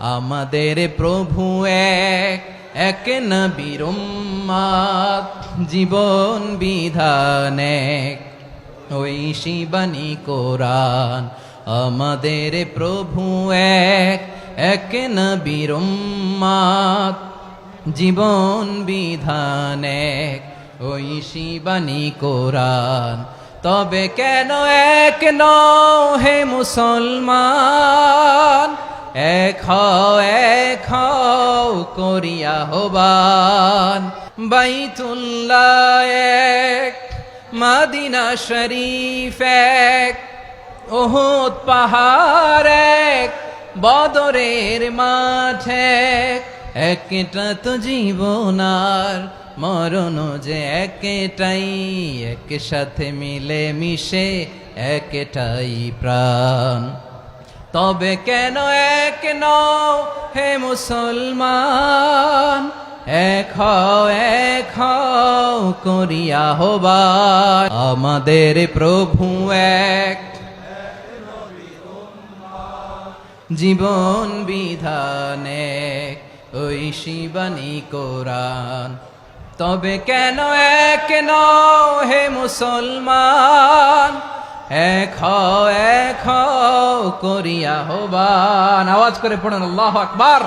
আমাদের প্রভু এক, এক নবীর উম্মত, জীবন বিধান এক, ঐশী বাণী কোরআন। আমাদের প্রভু এক, এক নবীর উম্মত, জীবন বিধান এক, ঐশী বাণী কোরআন। তবে কেন এক নও হে মুসলমান, এক হও করিয়া আহ্বান। বাইতুল্লাহ এক, মদিনা শরীফ এক, উহুদ পাহাড় এক, বদরের মাঠ এক। একটা তো জীবন আর মরণ যে একটাই, একসাথে মিলে মিশে একটাই প্রাণ। তবে কেন এক নও হে মুসলমান, এক হও করিয়া আহ্বান। আমাদের প্রভু এক, জীবন বিধান এক, ঐশী বাণী কোরআন। তবে কেন এক নও হে মুসলমান, এক হও করিয়া আহ্বান। আওয়াজ করে পড়ুন আল্লাহু আকবার।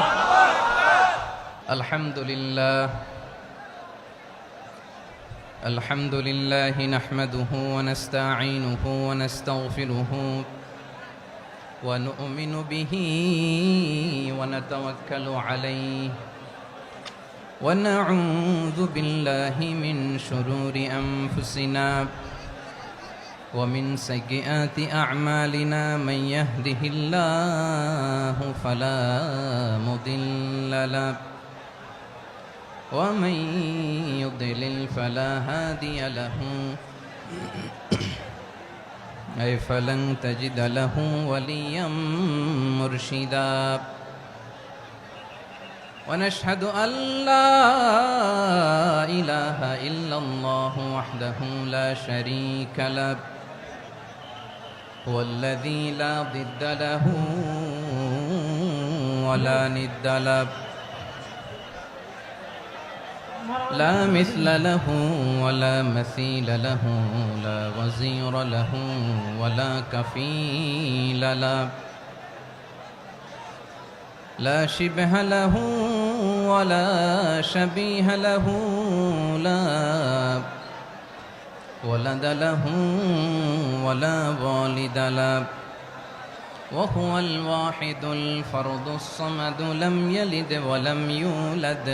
আলহামদুলিল্লাহ আলহামদুলিল্লাহ নাহমাদুহু ওয়া নাস্তাঈনুহু ওয়া নাস্তাগফিরুহু ওয়া নু'মিনু বিহি ওয়া নাতাওয়াক্কালু আলাইহি ওয়া নাউযু বিল্লাহি মিন শুরুরি আনফুসিনা ومن سيئات أعمالنا من يهده الله فلا مضل له ومن يضلل فلا هادي له أي فلن تجد له وليا مرشدا ونشهد أن لا إله إلا الله وحده لا شريك له هو الذي لا ضد له ولا ند له لا مثل له ولا مثيل له لا وزير له ولا كفيل له لا شبه له ولا شبيه له لا ولد له ولا والد له وهو الواحد الفرد الصمد لم يلد ولم يولد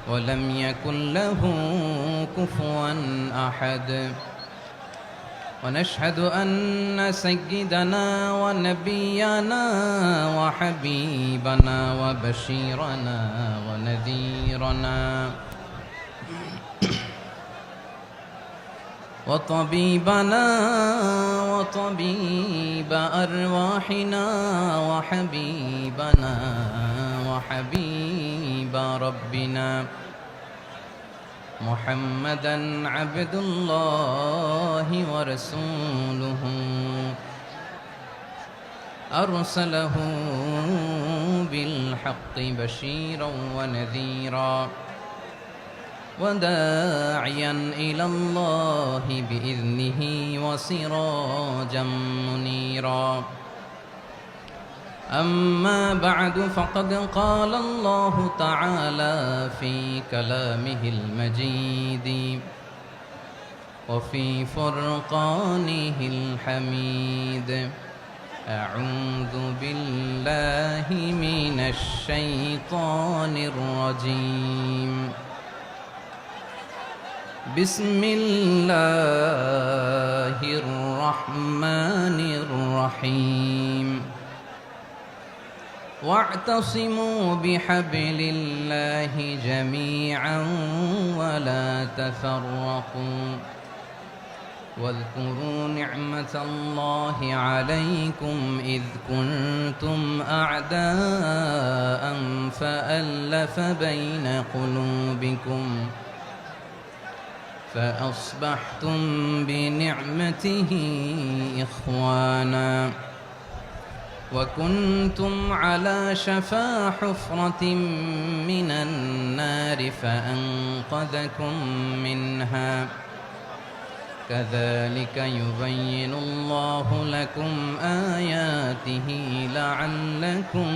ولم يكن له كفوا أحد ونشهد أن سيدنا ونبينا وحبيبنا وبشيرنا ونذيرنا وطبيبنا وطبيب أرواحنا وحبيبنا وحبيب ربنا محمدا عبد الله ورسوله أرسله بالحق بشيرا ونذيرا وداعيا إلى الله بإذنه وسراجا منيرا أما بعد فقد قال الله تعالى في كلامه المجيد وفي فرقانه الحميد أعوذ بالله من الشيطان الرجيم بسم الله الرحمن الرحيم واعتصموا بحبل الله جميعا ولا تفرقوا واذكروا نعمة الله عليكم إذ كنتم أعداء فألف بين قلوبكم فأصبحتم بنعمته إخوانا وكنتم على شفا حفرة من النار فأنقذكم منها كذلك يبين الله لكم آياته لعلكم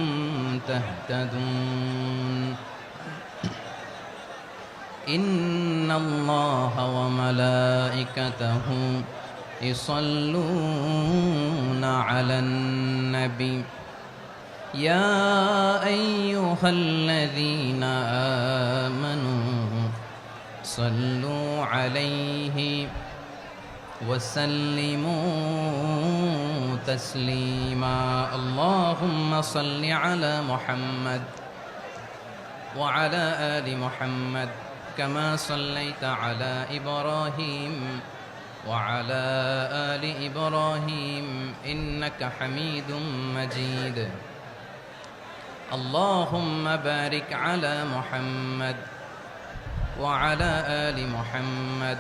تهتدون إن الله وملائكته يصلون على النبي يا أيها الذين آمنوا صلوا عليه وسلموا تسليما اللهم صل على محمد وعلى آل محمد كما صليت على إبراهيم وعلى آل إبراهيم إنك حميد مجيد اللهم بارك على محمد وعلى آل محمد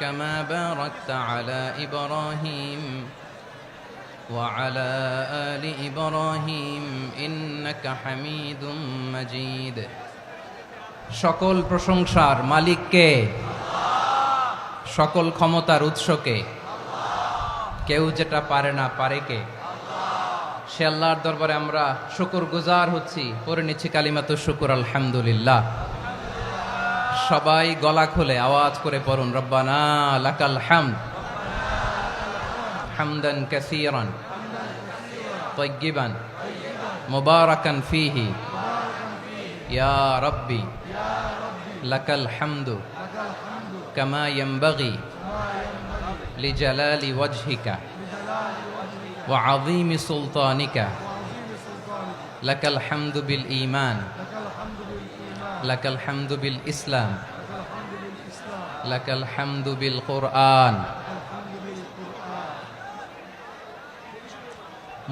كما باركت على إبراهيم وعلى آل إبراهيم إنك حميد مجيد সকল প্রশংসার মালিক কে? সকল ক্ষমতার উৎস কে? কেউ যেটা পারে না পারে কে? সে আল্লাহর দরবারে আমরা শুকরগুজার হচ্ছি, পড়ে নিচ্ছি কালিমাতুশ শুকর আলহামদুলিল্লাহ। সবাই গলা খুলে আওয়াজ করে পড়ুন, রব্বানা লাকাল হামদ হামদান কাসীরান তাইয়্যিবান মুবারাকান ফীহি ইয়া রাব্বি লাকাল হামদু কামা ইয়ানবাগি লিজালালি ওয়াজহিকা ওয়া আযীমি সুলতানিকা লাকাল হামদু বিল ঈমান লাকাল হামদু বিল ইসলাম লাকাল হামদু বিল কুরআন।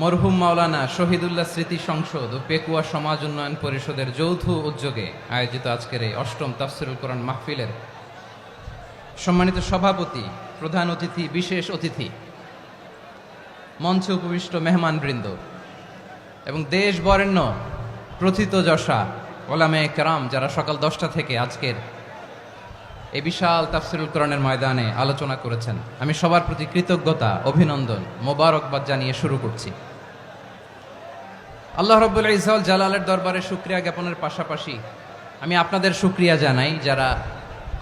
মরহুম মাওলানা শহীদুল্লাহ স্মৃতি সংসদ ও পেকুয়া সমাজ উন্নয়ন পরিষদের যৌথ উদ্যোগে আয়োজিত আজকের এই অষ্টম তাফসীরুল কোরআন মাহফিলের সম্মানিত সভাপতি, প্রধান অতিথি, বিশেষ অতিথি, মঞ্চে উপবিষ্ট মেহমানবৃন্দ এবং দেশ বরেণ্য প্রথিতযশা ওলামায়ে কেরাম যারা সকাল 10টা থেকে আজকের এই বিশাল তাফসীরুল কোরআনের ময়দানে আলোচনা করেছেন, আমি সবার প্রতি কৃতজ্ঞতা, অভিনন্দন, মোবারকবাদ জানিয়ে শুরু করছি। আল্লাহ রাব্বুল ইজ্জত জালালের দরবারে শুকরিয়া জ্ঞাপনের পাশাপাশি আমি আপনাদের শুকরিয়া জানাই যারা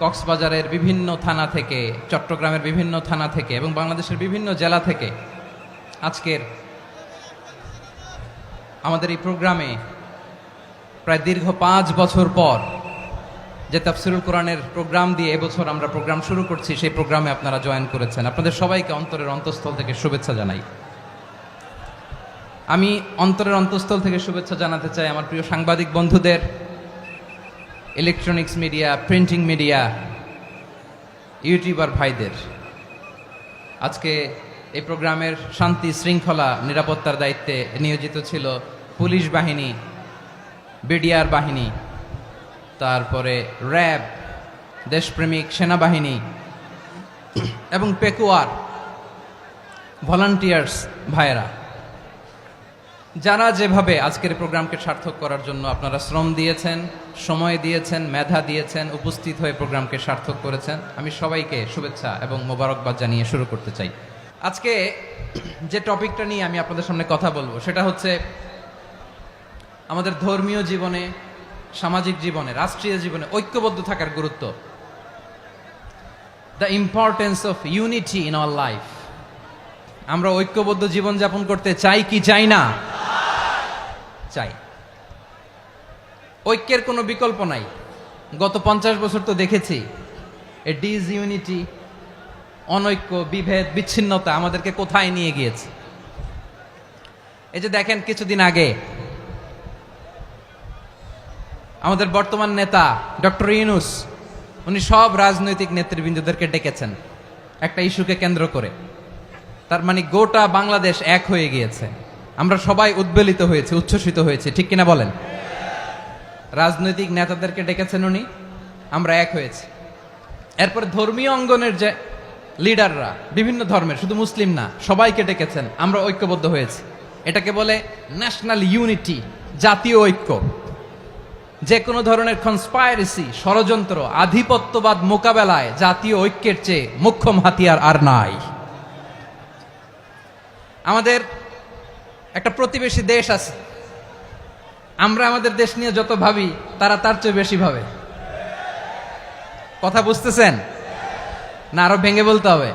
কক্সবাজারের বিভিন্ন থানা থেকে, চট্টগ্রামের বিভিন্ন থানা থেকে এবং বাংলাদেশের বিভিন্ন জেলা থেকে আজকের আমাদের এই প্রোগ্রামে প্রায় দীর্ঘ 5 বছর পর যে তাফসীরুল কোরআনের প্রোগ্রাম দিয়ে এবছর আমরা প্রোগ্রাম শুরু করছি, সেই প্রোগ্রামে আপনারা জয়েন করেছেন। আপনাদের সবাইকে অন্তরের অন্তঃস্থল থেকে শুভেচ্ছা জানাই। আমি অন্তরের অন্তঃস্থল থেকে শুভেচ্ছা জানাতে চাই আমার প্রিয় সাংবাদিক বন্ধুদের, electronics media, printing media, YouTuber ভাইদের। আজকে এই প্রোগ্রামের শান্তি শৃঙ্খলা নিরাপত্তার দায়িত্বে নিয়োজিত ছিল পুলিশ বাহিনী, বিডিআর বাহিনী, তারপরে র্যাব, দেশপ্রেমিক সেনাবাহিনী এবং পেকুয়ার ভলান্টিয়ার্স ভাইয়েরা, যারা যেভাবে আজকের প্রোগ্রামকে সার্থক করার জন্য আপনারা শ্রম দিয়েছেন, সময় দিয়েছেন, মেধা দিয়েছেন, উপস্থিত হয়ে প্রোগ্রামকে সার্থক করেছেন, আমি সবাইকে শুভেচ্ছা এবং মোবারকবাদ জানিয়ে শুরু করতে চাই। আজকে যে টপিকটা নিয়ে আমি আপনাদের সামনে কথা বলবো সেটা হচ্ছে আমাদের ধর্মীয় জীবনে, সামাজিক জীবনে, রাষ্ট্রীয় জীবনে ঐক্যবদ্ধ থাকার গুরুত্ব। The importance of unity in our life. আমরা ঐক্যবদ্ধ জীবনযাপন করতে চাই কি চাই না? চাই। ঐক্যের কোনো বিকল্প নাই। গত 50 বছর তো দেখেছি এ ডিসইউনিটি, অনৈক্য, বিভেদ, বিচ্ছিন্নতা আমাদেরকে কোথায় নিয়ে গিয়েছে। এই যে দেখেন, কিছুদিন আগে আমাদের বর্তমান নেতা ডক্টর ইউনূস, উনি সব রাজনৈতিক নেতৃবৃন্দদেরকে ডেকেছেন একটা ইস্যুকে কেন্দ্র করে। তার মানে গোটা বাংলাদেশ এক হয়ে গিয়েছে। আমরা সবাই উদ্বেলিত হয়েছে, উচ্ছ্বসিত হয়েছে, ঠিক কিনা বলেন? রাজনৈতিক নেতাদেরকে ডেকেছেন উনি, আমরা এক হয়েছি। এরপর ধর্মীয় অঙ্গনের যে লিডাররা, বিভিন্ন ধর্মের, শুধু মুসলিম না, সবাইকে ডেকেছেন, আমরা ঐক্যবদ্ধ হয়েছি। এটাকে বলে ন্যাশনাল ইউনিটি, জাতীয় ঐক্য। যে কোনো ধরনের কনস্পাইরেসি, ষড়যন্ত্র, আধিপত্যবাদ মোকাবেলায় জাতীয় ঐক্যের চেয়ে মোক্ষম হাতিয়ার আর নাই। আমাদের একটা প্রতিবেশী দেশ আছে, আমরা আমাদের দেশ নিয়ে যত ভাবি তারা তার চেয়ে বেশি ভাবে। কথা বুঝতেছেন না? আরো ভেঙে বলতে হবে।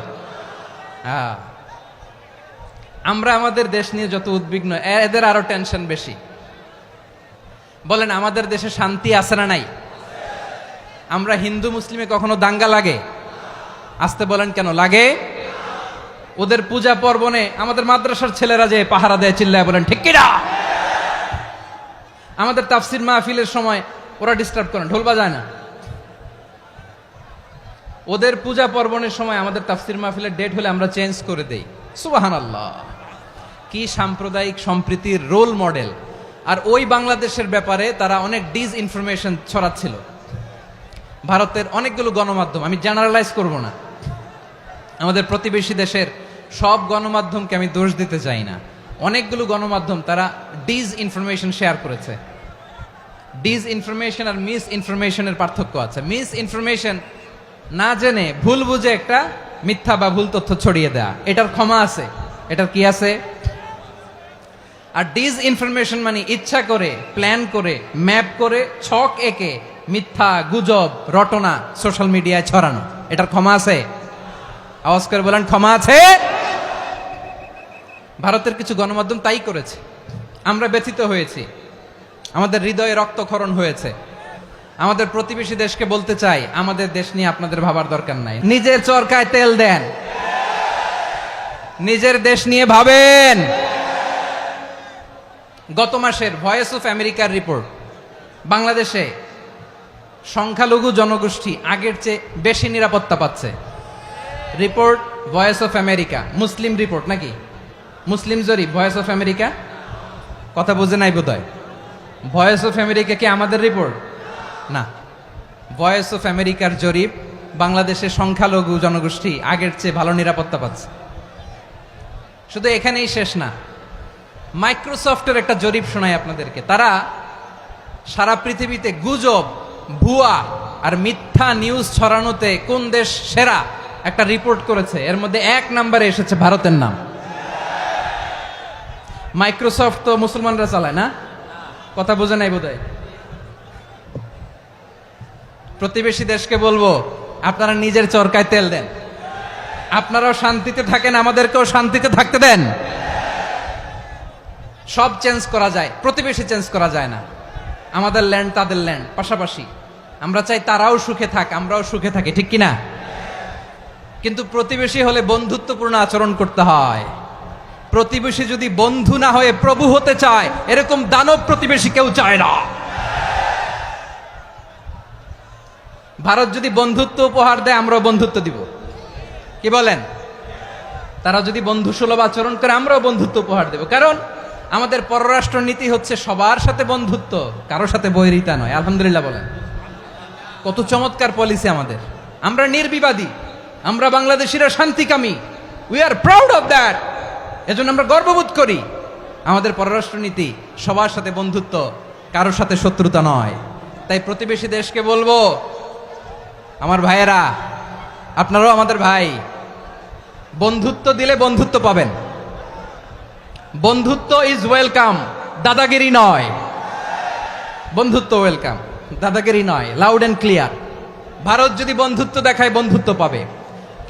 আমরা আমাদের দেশ নিয়ে যত উদ্বিগ্ন, এদের আরো টেনশন বেশি। বলেন আমাদের দেশে শান্তি আছে না নাই? আমরা হিন্দু মুসলিমে কখনো দাঙ্গা লাগে? আসতে বলেন কেন লাগে? ওদের পূজা পার্বণে আমাদের মাদ্রাসার ছেলেরা যে পাহারা দেয়, চিল্লায় বলেন ঠিক কিনা? আমাদের তাফসির মাহফিলের সময় ওরা ডিস্টার্ব করেন, ঢোল বাজায় না। ওদের পূজা পার্বণের সময় আমাদের তাফসির মাহফিলের ডেট হলে আমরা চেঞ্জ করে দেই। সুবহানাল্লাহ, কি সাম্প্রদায়িক সম্প্রীতির রোল মডেল। আর ওই বাংলাদেশের ব্যাপারে তারা অনেক ডিসইনফরমেশন ছড়াচ্ছিল। ভারতের অনেকগুলো গণমাধ্যম, আমি জেনারেলাইজ করব না, আমাদের প্রতিবেশী দেশের সব গণমাধ্যমকে আমি দোষ দিতে চাই না, অনেকগুলো গণমাধ্যম তারা ডিসইনফরমেশন শেয়ার করেছে। ডিসইনফরমেশন আর মিস ইনফরমেশনের পার্থক্য আছে। মিস ইনফরমেশন না জেনে ভুল বুঝে একটা মিথ্যা বা ভুল তথ্য ছড়িয়ে দেয়া, এটার ক্ষমা আছে, এটার কি আছে। আর ডিসইনফরমেশন মানে ইচ্ছা করে, প্ল্যান করে, ম্যাপ করে, ছক এঁকে মিথ্যা, গুজব, রটনা সোশ্যাল মিডিয়ায় ছড়ানো, এটার ক্ষমা আছে? আওয়াজ করে বলেন ক্ষমা আছে? ভারতের কিছু গণমাধ্যম তাই করেছে। আমরা ব্যথিত হয়েছি, আমাদের হৃদয়ে রক্তক্ষরণ হয়েছে। আমাদের প্রতিবেশী দেশকে বলতে চাই, আমাদের দেশ নিয়ে আপনাদের ভাবার দরকার নাই। নিজের চরকায় তেল দেন, নিজের দেশ নিয়ে ভাবেন। গত মাসের ভয়েস অফ আমেরিকার রিপোর্ট, বাংলাদেশে সংখ্যালঘু জনগোষ্ঠী আগের চেয়ে বেশি নিরাপত্তা পাচ্ছে। Report voice of America, Muslim report নাকি? মুসলিম জরিপ, ভয়েস অফ আমেরিকা। কথা বুঝে নাই বোধহয়। ভয়েস অফ আমেরিকা কি আমাদের রিপোর্ট না? ভয়েস অফ আমেরিকার জরিপ, বাংলাদেশের সংখ্যালঘু জনগোষ্ঠী আগের চেয়ে ভালো নিরাপত্তা পাচ্ছে। শুধু এখানেই শেষ না, মাইক্রোসফটের একটা জরিপ শোনাই আপনাদেরকে। তারা সারা পৃথিবীতে গুজব, ভুয়া আর মিথ্যা নিউজ ছড়ানোতে কোন দেশ সেরা একটা রিপোর্ট করেছে। এর মধ্যে 1 নম্বরে এসেছে ভারতের নাম। মাইক্রোসফট তো মুসলমানরা চালায় না? কথা বোঝে নাই বোধহয়। প্রতিবেশী দেশকে বলবো, আপনারা নিজের চরকায় তেল দেন, আপনারাও শান্তিতে থাকেন, আমাদেরকেও শান্তিতে থাকতে দেন। সব চেঞ্জ করা যায়, প্রতিবেশী চেঞ্জ করা যায় না। আমাদের ল্যান্ড তাদের ল্যান্ড, পাশাপাশি। আমরা চাই তারাও সুখে থাক, আমরাও সুখে থাকি, ঠিক কিনা? কিন্তু প্রতিবেশী হলে বন্ধুত্বপূর্ণ আচরণ করতে হয়। প্রতিবেশী যদি বন্ধু না হয়ে প্রভু হতে চায়, এরকম দানব প্রতিবেশী কেউ চায় না। ভারত যদি বন্ধুত্ব উপহার দেয়, আমরাও বন্ধুত্ব দিব, কি বলেন? তারা যদি বন্ধু সুলভ আচরণ করে, আমরাও বন্ধুত্ব উপহার দেব। কারণ আমাদের পররাষ্ট্র নীতি হচ্ছে সবার সাথে বন্ধুত্ব, কারোর সাথে বৈরিতা নয়। আলহামদুলিল্লাহ বলেন, কত চমৎকার পলিসি আমাদের। আমরা নির্বিবাদী, আমরা বাংলাদেশিরা শান্তিকামী। We are proud of that. এজন্য আমরা গর্ববোধ করি। আমাদের পররাষ্ট্র নীতি সবার সাথে বন্ধুত্ব, কারোর সাথে শত্রুতা নয়। তাই প্রতিবেশী দেশকে বলবো, আমার ভাইয়েরা, আপনারাও আমাদের ভাই, বন্ধুত্ব দিলে বন্ধুত্ব পাবেন। বন্ধুত্ব ইজ ওয়েলকাম, দাদাগিরি নয়। বন্ধুত্ব ওয়েলকাম, দাদাগিরি নয়। Loud and clear. ভারত যদি বন্ধুত্ব দেখায়, বন্ধুত্ব পাবে।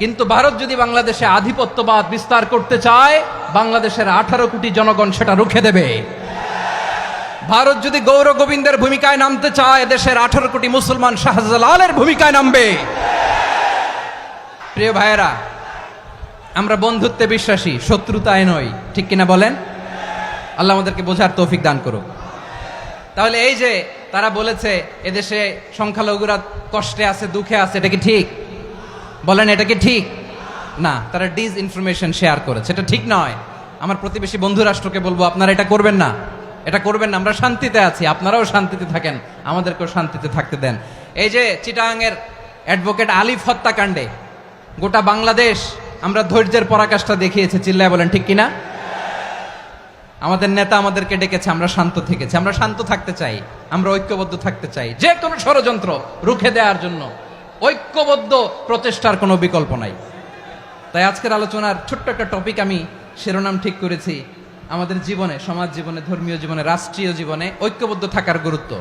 কিন্তু ভারত যদি বাংলাদেশে আধিপত্যবাদ বিস্তার করতে চায়, বাংলাদেশের 18 কোটি জনগণ সেটা রুখে দেবে। ভারত যদি গৌর গোবিন্দের ভূমিকায় নামতে চায়, দেশের 18 কোটি মুসলমান শাহজালালের ভূমিকায় নামবে। প্রিয় ভাইয়েরা, আমরা বন্ধুত্বে বিশ্বাসী, শত্রুতায় নই, ঠিক কিনা বলেন? আল্লাহ আমাদেরকে বোঝার তৌফিক দান করুক। তাহলে এই যে তারা বলেছে এদেশে সংখ্যালঘুরা কষ্টে আছে, দুঃখে আছে, এটা কি ঠিক? বলেন এটা কি ঠিক? না, তারা ডিসইনফরমেশন শেয়ার করেছে, এটা ঠিক নয়। আমার প্রতিবেশী বন্ধু রাষ্ট্রকে বলবো, আপনারা এটা করবেন না, এটা করবেন না। আমরা শান্তিতে আছি, আপনারাও শান্তিতে থাকেন, আমাদেরকেও শান্তিতে থাকতে দেন। এই যে চিটাগাংয়ের অ্যাডভোকেট আলিফ হত্যাকাণ্ডে গোটা বাংলাদেশ আমরা ধৈর্যের পরাকাষ্ঠা দেখিয়েছে, চিল্লায় বলেন ঠিক কিনা? আমাদের নেতা আমাদেরকে ডেকেছে, আমরা শান্ত থেকেছি। আমরা শান্ত থাকতে চাই, আমরা ঐক্যবদ্ধ থাকতে চাই, যে কোনো ষড়যন্ত্র রুখে দেওয়ার জন্য ঐক্যবদ্ধ প্রচেষ্টার কোনো বিকল্প নাই। তাই আজকের আলোচনার ছোট্ট একটা টপিক আমি শিরোনাম ঠিক করেছি, আমাদের জীবনে, সমাজ জীবনে, ধর্মীয় জীবনে, রাষ্ট্রীয় জীবনে ঐক্যবদ্ধ থাকার গুরুত্ব।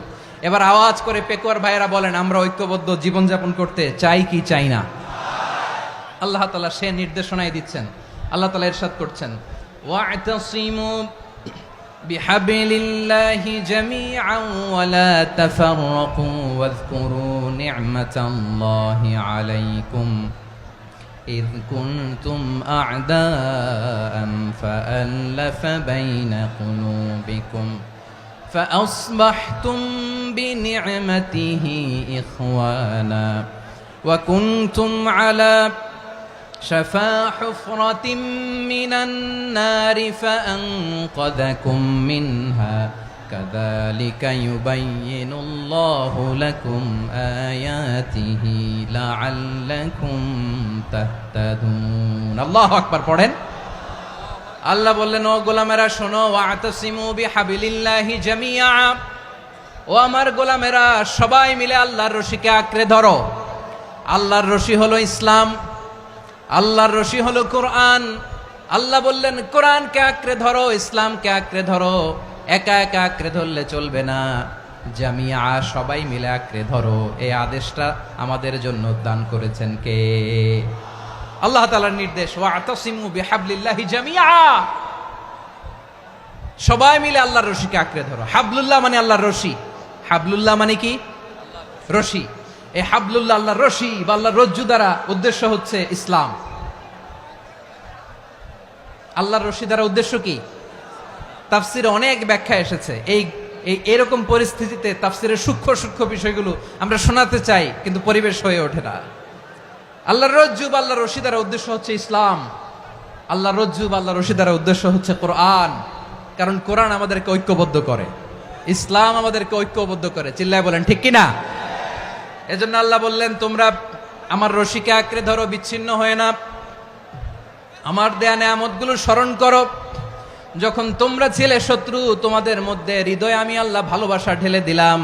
এবার আওয়াজ করে পেকুয়ার ভাইয়েরা বলেন, আমরা ঐক্যবদ্ধ জীবনযাপন করতে চাই কি চাই না? আল্লাহ তাআলা সে নির্দেশনাই দিচ্ছেন। আল্লাহ তাআলা ইরশাদ করছেন, ওয়া'তাসিমু বিহাবলিল্লাহি জামিআন ওয়া লা তাফাররাকু ওয়াযকুরু নি'মাতাল্লাহি আলাইকুম إذ كنتم أعداء فألف بين قلوبكم فأصبحتم بنعمته إخوانا وكنتم على شفا حفرة من النار فأنقذكم منها كذلك يبين الله لكم آياته لعلكم تهتدون الله أكبر পড়েন। আল্লাহ বললেন, ও গোলামেরা শোনো, ওয়া'তাসিমু বিহাবলিল্লাহি জামিআ, ও আমার গোলামেরা সবাই মিলে আল্লাহর রশিকে আঁকড়ে ধরো। আল্লাহর রশি হলো ইসলাম, আল্লাহর রশি হলো কোরআন। আল্লাহ বললেন কোরআনকে আঁকড়ে ধরো, ইসলামকে আঁকড়ে ধরো। একা একা আঁকড়ে ধরলে চলবে না, জামিয়া সবাই মিলে আঁকড়ে ধরো। এই আদেশটা আমাদের জন্য দান করেছেন কে? আল্লাহ তাআলার নির্দেশ, ওয়া'তাসিমু বিহাবলিল্লাহি জামিআ, সবাই মিলে আল্লাহর রশিকে আঁকড়ে ধরো। হাবলুল্লাহ মানে আল্লাহর রশি। হাবলুল্লাহ মানে কি? রশি। এই হাবলুল্লাহ আল্লাহর রশি বা আল্লাহর রজ্জু দ্বারা উদ্দেশ্য হচ্ছে ইসলাম। আল্লাহর রশি দ্বারা উদ্দেশ্য কি? তাফসিরে অনেক ব্যাখ্যা এসেছে। এরকম পরিস্থিতিতে তাফসিরের সূক্ষ্ম সূক্ষ্ম বিষয়গুলো আমরা শোনাতে চাই, কিন্তু পরিবেশ হয়ে ওঠে না। আল্লাহর রজ্জু বা আল্লাহর রশি দ্বারা উদ্দেশ্য হচ্ছে ইসলাম। আল্লাহর রজ্জু বা আল্লাহর রশি দ্বারা উদ্দেশ্য হচ্ছে কোরআন, কারণ কোরআন আমাদেরকে ঐক্যবদ্ধ করে, ইসলাম আমাদেরকে ঐক্যবদ্ধ করে। চিল্লায় বলেন ঠিক কিনা? এজন্য আল্লাহ বললেন, তোমরা আমার রশিকে আঁকড়ে ধরো, বিচ্ছিন্ন হয়ে না। আমার দেয়া নেয়ামতগুলো স্মরণ করো। যখন তোমরা ছিলে শত্রু, তোমাদের মধ্যে হৃদয়ে আমি আল্লাহ ভালোবাসা ঢেলে দিলাম,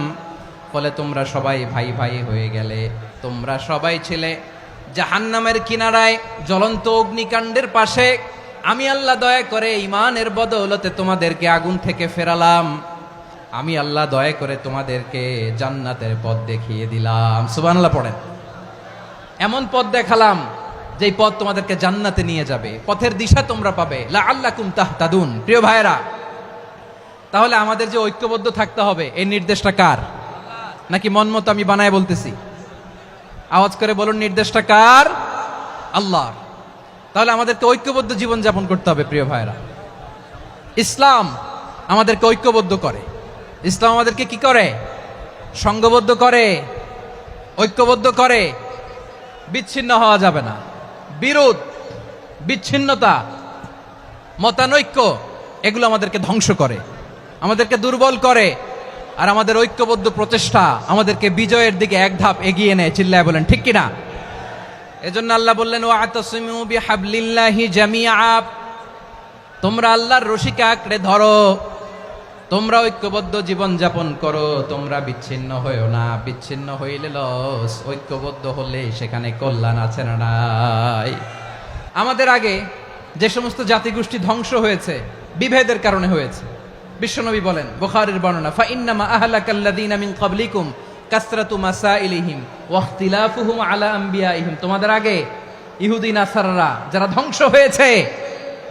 ফলে তোমরা সবাই ভাই ভাই হয়ে গেলে। তোমরা সবাই ছিলে জাহান্নামের কিনারায়, জ্বলন্ত অগ্নিকাণ্ডের পাশে। আমি আল্লাহ দয়া করে ঈমানের বদৌলতে তোমাদেরকে আগুন থেকে ফেরালাম। আমি আল্লাহ দয়া করে তোমাদেরকে জান্নাতের পথ দেখিয়ে দিলাম। সুবহানাল্লাহ পড়েন। এমন পথ দেখালাম যেই পথ তোমাদেরকে জান্নাতে নিয়ে যাবে, পথের দিশা তোমরা পাবে। লাআল্লাকুম তাহতাদুন। প্রিয় ভাইরা, তাহলে আমাদের যে ঐক্যবদ্ধ থাকতে হবে, এই নির্দেশটা কার? নাকি মন মতো আমি বানায় বলতেছি? আওয়াজ করে বলুন, নির্দেশটা কার? আল্লাহর। তাহলে আমাদেরকে ঐক্যবদ্ধ জীবন যাপন করতে হবে। প্রিয় ভাইরা, ইসলাম আমাদেরকে ঐক্যবদ্ধ করে। ইসলাম আমাদেরকে কি করে? সংঘবদ্ধ করে, ঐক্যবদ্ধ করে। বিচ্ছিন্ন হওয়া যাবে না। বিরোধ, বিচ্ছিন্নতা, মতানৈক্য, এগুলো আমাদেরকে ধ্বংস করে, আমাদেরকে দুর্বল করে। আর আমাদের ঐক্যবদ্ধ প্রচেষ্টা আমাদেরকে বিজয়ের দিকে এক ধাপ এগিয়ে নেয়। চিল্লায় বলেন ঠিক কিনা? এজন্য আল্লাহ বললেন, ওয়া'তাসিমু বিহাবলিল্লাহি জামিআ, তোমরা আল্লাহর রশিকে আঁকড়ে ধরো, তোমরা ঐক্যবদ্ধ জীবন যাপন করো, তোমরা বিচ্ছিন্ন হইও না। বিচ্ছিন্ন হইলে লস, ঐক্যবদ্ধ হলে সেখানে কল্যাণ আছে না নাই? আমাদের আগে যে সমস্ত জাতিগোষ্ঠী ধ্বংস হয়েছে, বিভেদের কারণে হয়েছে। বিশ্বনবী বলেন, বুখারীর বর্ণনা, ফা ইন্নামা আহলাকাল্লাযীনা মিন ক্বাবলিকুম কাসরাতু মাসাইলিহিম ওয়া ইখতিলাফুহুম আলা আমবিয়াইহিম। তোমাদের আগে ইহুদি নাসারারা যারা ধ্বংস হয়েছে,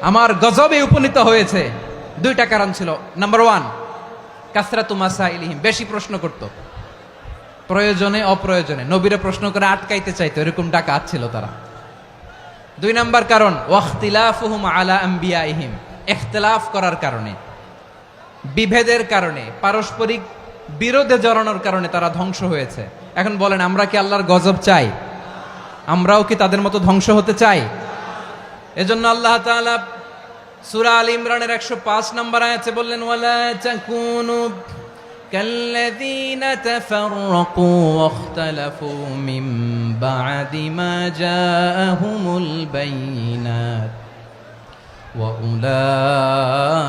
আমার গজবে উপনীত হয়েছে, দুইটা কারণ ছিল। নাম্বার 1, কাসরাতু মাসাইলিহিম, বেশি প্রশ্ন করত, প্রয়োজনে অপ্রয়োজনে নবীরে প্রশ্ন করে আটকাইতে চাইতো, এরকম ডাকাত ছিল তারা। 2 নাম্বার কারণ, ওয়াখতিলাফুহুম আলা আমবিয়াইহিম, ইখতিলাফ করার কারণে, বিভেদের কারণে, পারস্পরিক বিরোধে জড়ানোর কারণে তারা ধ্বংস হয়েছে। এখন বলেন, আমরা কি আল্লাহর গজব চাই? আমরাও কি তাদের মতো ধ্বংস হতে চাই? এজন্য আল্লাহ তাআলা সূরা আল ইমরানের 105 নম্বর আয়াতে বললেন, ওয়ালা তাকুনু কাল্লাযীনা তাফাররাকু ওয়াখতালাফু মিন বা'দি মা জাআহুমুল বায়িনাত ওয়া উলাইকা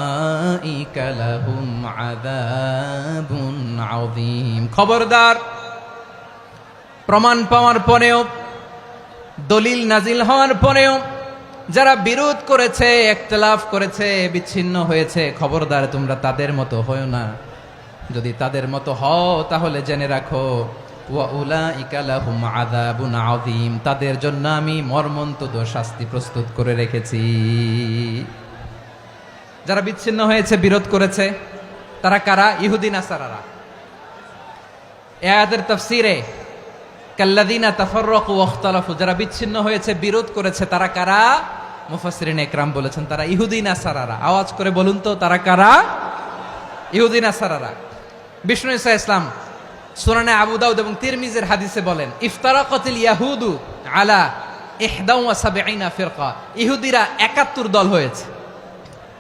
লাহুম আযাবুন আযীম। খবরদার, প্রমাণ পাওয়ার পরেও, দলিল নাজিল হওয়ার পরেও যারা বিরোধ করেছে, ইখতিলাফ করেছে, বিচ্ছিন্ন হয়েছে, খবরদার তোমরা তাদের মতো হয়ো না। যদি তাদের মতো হও তাহলে জেনে রাখো, ওয়া উলাইকা লাহুম আযাবুন আযীম, তাদের জন্য আমি মর্মন্তুদ শাস্তি প্রস্তুত করে রেখেছি। যারা বিচ্ছিন্ন হয়েছে, বিরোধ করেছে, তারা কারা? ইহুদি নাসারারা। এই আয়াতের তাফসীরে কাল্লাযীনা তাফাররাকু ওয়াখতালাফু, যারা বিচ্ছিন্ন হয়েছে, বিরোধ করেছে, তারা কারা? মুফাসসিরিন ইকরাম বলেছেন তারা ইহুদি নাসারারা। আওয়াজ করে বলুন তো, তারা কারা? ইহুদি নাসারারা। বিষ্ণু ঈসা ইসলাম সুনানে আবু দাউদ এবং তিরমিজির হাদিসে বলেন, ইফতারাকাতিল ইয়াহুদু আলা 71 ফিরকা, ইহুদিরা 71 দল হয়েছে।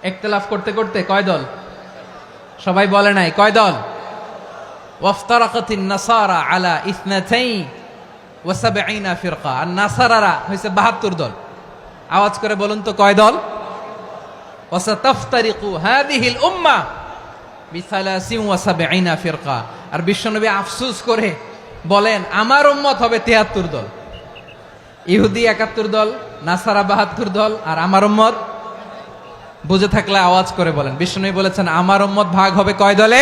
ইখতিলাফ করতে করতে কয় দল? সবাই বলে নাই, কয় দল? ওয়াফতারাকাতিন নাসারা আলা 72 ফিরকা, আর নাসারারা হয়েছে 72 দল। আওয়াজ করে বলুন তো, কয় দল? ওয়াসাতাফতারিকু হাদিহিল উম্মাহ বি73 ফিরকা। আর বিশ্বনবী আফসোস করে বলেন, আমার উম্মত হবে 73 দল। ইহুদি 71 দল, নাসারা 72 দল, আর আমার উম্মত, বুঝে থাকলে আওয়াজ করে বলেন। বিশ্বনবী বলেছেন আমার উম্মত ভাগ হবে কয় দলে?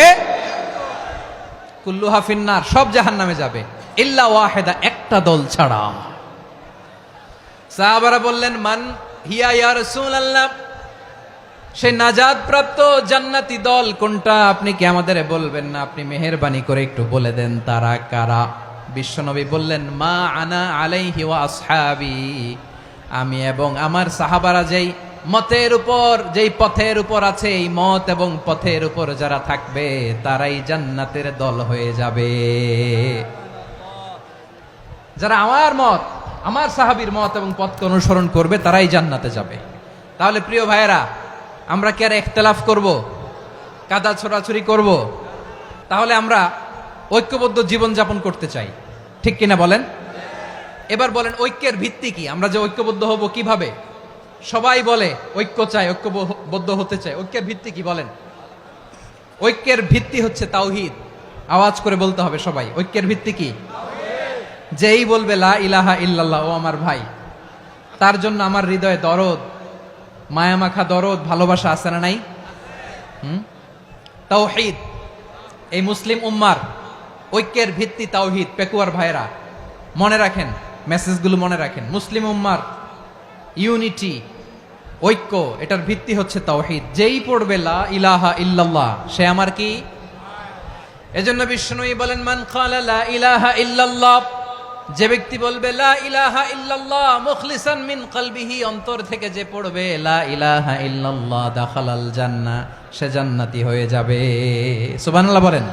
কুল্লুহা ফিন্নার, সব জাহান্নামে যাবে, ইল্লা ওয়াহিদা, একটা দল ছাড়া। সাহাবারা বললেন, মান হিয়া ইয়া রাসূলুল্লাহ, সেই নাজাত প্রাপ্ত জান্নাতি দল কোনটা? আপনি কি আমাদের বলবেন না? আপনি মেহেরবানি করে একটু বলে দেন তারা কারা। বিশ্বনবী বললেন, মা আনা আলাইহি ওয়া আসহাবি, আমি এবং আমার সাহাবারা যেই মতের উপর, যেই পথের উপর আছে, এই মত এবং পথের উপর যারা থাকবে তারাই জান্নাতের দল হয়ে যাবে। যারা আমার মত, আমার সাহাবীর মত এবং পথকে অনুসরণ করবে তারাই জান্নাতে যাবে। তাহলে প্রিয় ভাইয়েরা, আমরা কি আর ইখতিলাফ করব, কাদা ছোড়াছুরি করব? তাহলে আমরা ঐক্যবদ্ধ জীবন যাপন করতে চাই, ঠিক কিনা বলেন? এবার বলেন, ঐক্যের ভিত্তি কি? আমরা যে ঐক্যবদ্ধ হব কিভাবে? সবাই বলে ঐক্য চাই, ঐক্যবদ্ধ হতে চাই, ঐক্যের ভিত্তি কি বলেন? ঐক্যের ভিত্তি হচ্ছে তাওহীদ। আওয়াজ করে বলতে হবে সবাই, ঐক্যের ভিত্তি কি? যেই বলবে লা ইলাহা ইল্লাল্লাহ, ও আমার ভাই, তার জন্য আমার হৃদয়ে দরদ, মায়ামাখা দরদ, ভালোবাসা আছে না নাই? তাওহীদ, এই মুসলিম উম্মার ঐক্যের ভিত্তি তাওহীদ। পেকুয়ার ভাইরা মনে রাখেন, মেসেজগুলো মনে রাখেন। মুসলিম উম্মার ইউনিটি, ঐক্য, এটার ভিত্তি হচ্ছে তাওহীদ। যেই পড়বে লা ইলাহা ইল্লাল্লাহ, সে আমার কি? এজন্য বিষ্ণুই বলেন, মান ক্বালা লা ইলাহা ইল্লাল্লাহ, যে ব্যক্তি বলবে লা ইলাহা ইল্লাল্লাহ মুখলিসান মিন কলবিহি, অন্তর থেকে যে পড়বে লা ইলাহা ইল্লাল্লাহ, দাখালাল জান্নাহ, সে জান্নাতি হয়ে যাবে। সুবহানাল্লাহ বলেন।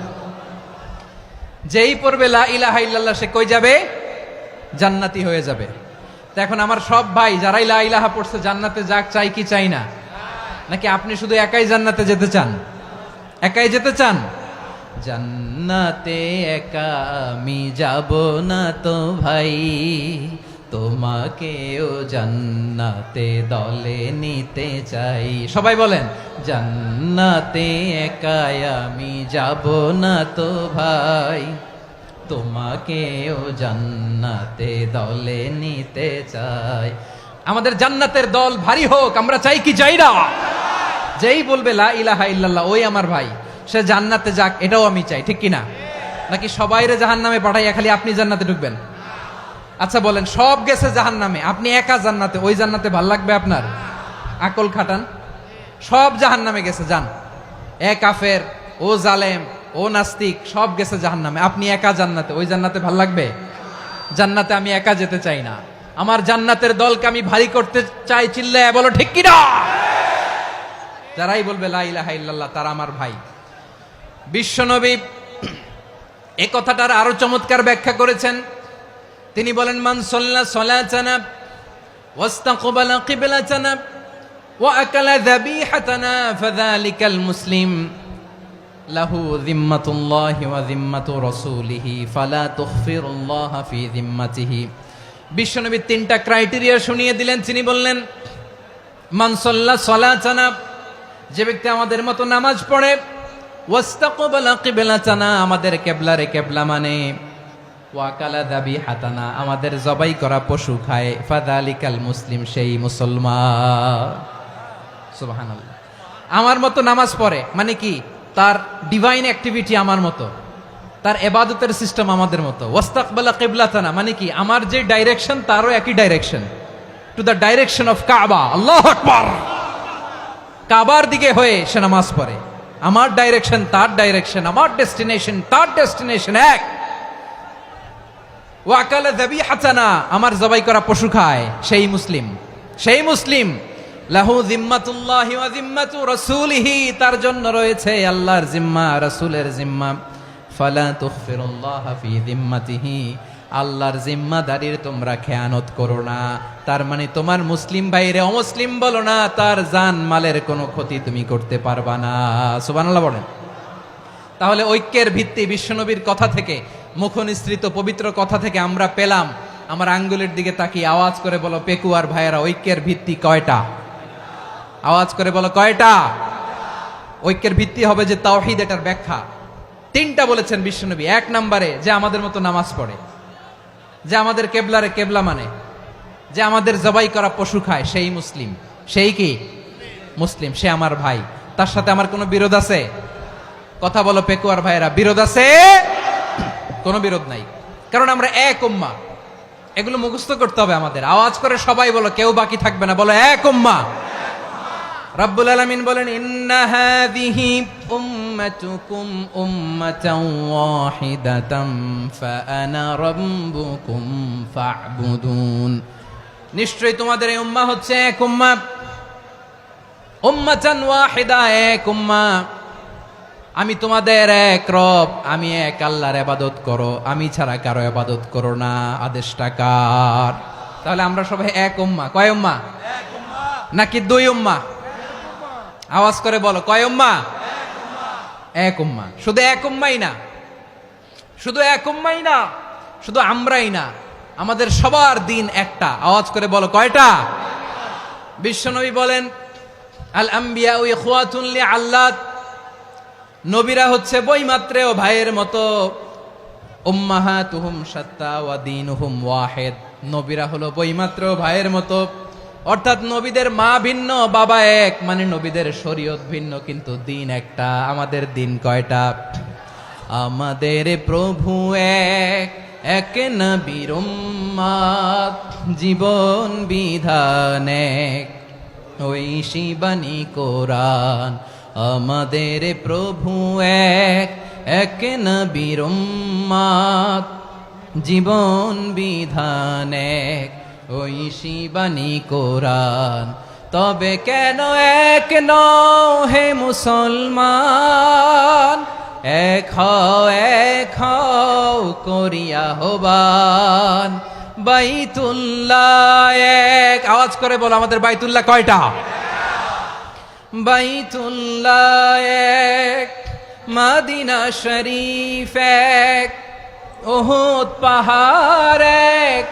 যেই পড়বে লা ইলাহা ইল্লাল্লাহ, সে কই যাবে? জান্নাতি হয়ে যাবে। তো এখন আমার সব ভাই যারাই লা ইলাহা পড়ছে জান্নাতে যাক, চাই কি চাই না? নাকি আপনি শুধু একাই জান্নাতে যেতে চান? একাই যেতে চান? জান্নাতে একা আমি যাব না তো ভাই, তোমাকেও জান্নাতে দলে নিতে চাই। সবাই বলেন, জান্নাতে একা আমি যাব না তো ভাই, তোমাকেও জান্নাতে দলে নিতে চাই। আমাদের জান্নাতের দল ভারী হোক, আমরা চাই কি চাই না? যেই বলবে লা ইলাহা ইল্লাল্লাহ, ওই আমার ভাই, সে জান্নাতে যাক, এটাও আমি চাই, ঠিক কিনা? নাকি সবাইরে জাহান্নামে পাঠাইয়া খালি আপনি জান্নাতে ঢুকবেন? আচ্ছা বলেন, সব গেছে জাহান্নামে, আপনি একা জান্নাতে, ওই জান্নাতে ভাল লাগবে আপনার? আকল খাটান। সব জাহান্নামে গেছে, যান। এ কাফের, ও জালেম, ও নাস্তিক, সব গেছে জাহান্নামে, আপনি একা জান্নাতে, ওই জান্নাতে ভাল লাগবে? জান্নাতে আমি একা যেতে চাই না, আমার জান্নাতের দলকে আমি ভারী করতে চাই। চিল্লায় বলো ঠিক কিনা? যারাই বলবে লা ইলাহা ইল্লাল্লাহ, তারা আমার ভাই। বিশ্বনবী এই কথাটার আরো চমৎকার ব্যাখ্যা করেছেন। তিনি বলেন, মান সাল্লা সালাতানা ওয়াস্তাকবালা কিবলাতানা ওয়া আকালা যাবিহাতানা ফাযালিকাল মুসলিম লাহু যিম্মাতুল্লাহি ওয়া যিম্মাতু রাসূলিহি ফালা তুখফিরুল্লাহা ফি যিম্মাতিহি। বিশ্বনবী তিনটা ক্রাইটেরিয়া শুনিয়ে দিলেন। তিনি বললেন, মান সাল্লা সালাতানা, যে ব্যক্তি আমাদের মতো নামাজ পড়ে, ওয়াস্তাকবালা কিবলাতানা, আমাদের কিবলারে কিবলা মানে, ওয়াকালা যাবিহাতানা, আমাদের জবাই করা পশু খায়, ফাযালিকাল মুসলিম, সেই মুসলমান। সুবহানাল্লাহ। আমার মতো নামাজ পড়ে মানে কি, তার ডিভাইন অ্যাক্টিভিটি আমার মতো, তার ইবাদতের সিস্টেম আমাদের মতো। ওয়াস্তাকবালা কিবলাতানা মানে কি, আমার যে ডাইরেকশন তারও একই direction, to the direction of কাবা। আল্লাহু আকবার। কাবার দিকে হয়ে সে নামাজ পড়ে, আমার ডাইরেকশন তার ডাইরেকশন, আমার ডেস্টিনেশন তার ডেস্টিনেশন এক। ওয়াকালা যাবিহাতানা, আমার জবাই করা পশু খায়, সেই মুসলিম, সেই মুসলিম। লাহু জিম্মাতুল্লাহি ওয়া জিম্মাতু রাসূলিহি, তার জন্য রয়েছে আল্লাহর জিম্মা, রাসূলের জিম্মা। ফালা তুখফিরুল্লাহা ফি জিম্মাতিহি, আল্লাহর জিম্মাদারির তোমরা খেয়ানত করো না। তার মানে তোমার মুসলিম ভাইরে অমুসলিম বলো না, তার জান মালের কোনো ক্ষতি তুমি করতে পারবা না। সুবহানাল্লাহ বলেন। তাহলে ঐক্যের ভিত্তি বিশ্বনবীর কথা থেকে, মুখনিসৃত পবিত্র কথা থেকে আমরা পেলাম। আমার আঙ্গুলের দিকে তাকিয়ে আওয়াজ করে বলো পেকুয়ার ভাইয়েরা, ঐক্যের ভিত্তি কয়টা? আওয়াজ করে বলো কয়টা? ঐক্যের ভিত্তি হবে যে তাওহীদ, এটার ব্যাখ্যা তিনটা বলেছেন বিশ্বনবী। এক নম্বরে, যে আমাদের মতো নামাজ পড়ে, যে আমাদের কেবলারে কেবলা মানে, যে আমাদের জবাই করা পশু খায়, সেই মুসলিম। সেই কি মুসলিম, সে আমার ভাই, তার সাথে আমার কোনো বিরোধ আছে? কথা বলো পেকুয়ার ভাইয়েরা, বিরোধ আছে? কোনো বিরোধ নাই, কারণ আমরা এক উম্মাহ। এগুলো মুখস্থ করতে হবে আমাদের। আওয়াজ করে সবাই বলো, কেউ বাকি থাকবে না, বলো এক উম্মাহ। রব্বুল আলামিন বলেন, ইন্না হাযিহি উম্মাতুকুম উম্মাতান ওয়াহিদাতাম ফাআনা রাব্বুকুম ফা'বুদুন, নিশ্চয়ই তোমাদের এই উম্মাহ হচ্ছে এক উম্মাহ। উম্মাতান ওয়াহিদা, এক উম্মাহ। আমি তোমাদের এক রব, আমি এক আল্লাহর ইবাদত করো, আমি ছাড়া কারো ইবাদত করো না। আদেশটা কার? তাহলে আমরা সবাই এক উম্মাহ। কয় উম্মাহ? এক উম্মাহ। নাকি দুই উম্মাহ? আওয়াজ করে বলো, কয় উম্মাহ? এক উম্মাহ। শুধু এক উম্মাই না, শুধু এক উম্মাই না, শুধু আমরাই না, আমাদের সবার দিন একটা। আওয়াজ করে বলো কয়টা? বিশ্বনবী বলেন, আল আম্বিয়াউ ইখওয়াতুন লিআল্লাত, নবীরা হচ্ছে বৈমাত্রেয় ভাইয়ের মতো। উম্মাহাতুহুম শাত্তা ওয়া দীনুহুম ওয়াহিদ, নবীরা হলো বৈমাত্রেয় ভাইয়ের মতো। অর্থাৎ নবীদের মা ভিন্ন, বাবা এক, মানে নবীদের শরীয়ত ভিন্ন, কিন্তু দিন একটা। আমাদের দিন কয়টা? আমাদের প্রভু এক, এক নবীর উম্মাত, জীবন বিধান এক, ঐশী বাণী কোরআন। আমাদের প্রভু এক, এক নবীর উম্মাত, জীবন বিধান এক, ঐশী বাণী কোরআন। তবে কেন এক নও হে মুসলমান, এক হও করিয়া হবান। বাইতুল্লাহ এক, আওয়াজ করে বলো আমাদের বাইতুল্লাহ কয়টা? বাইতুল্লাহ এক, মদিনা শরীফ এক, উহুদ পাহাড় এক,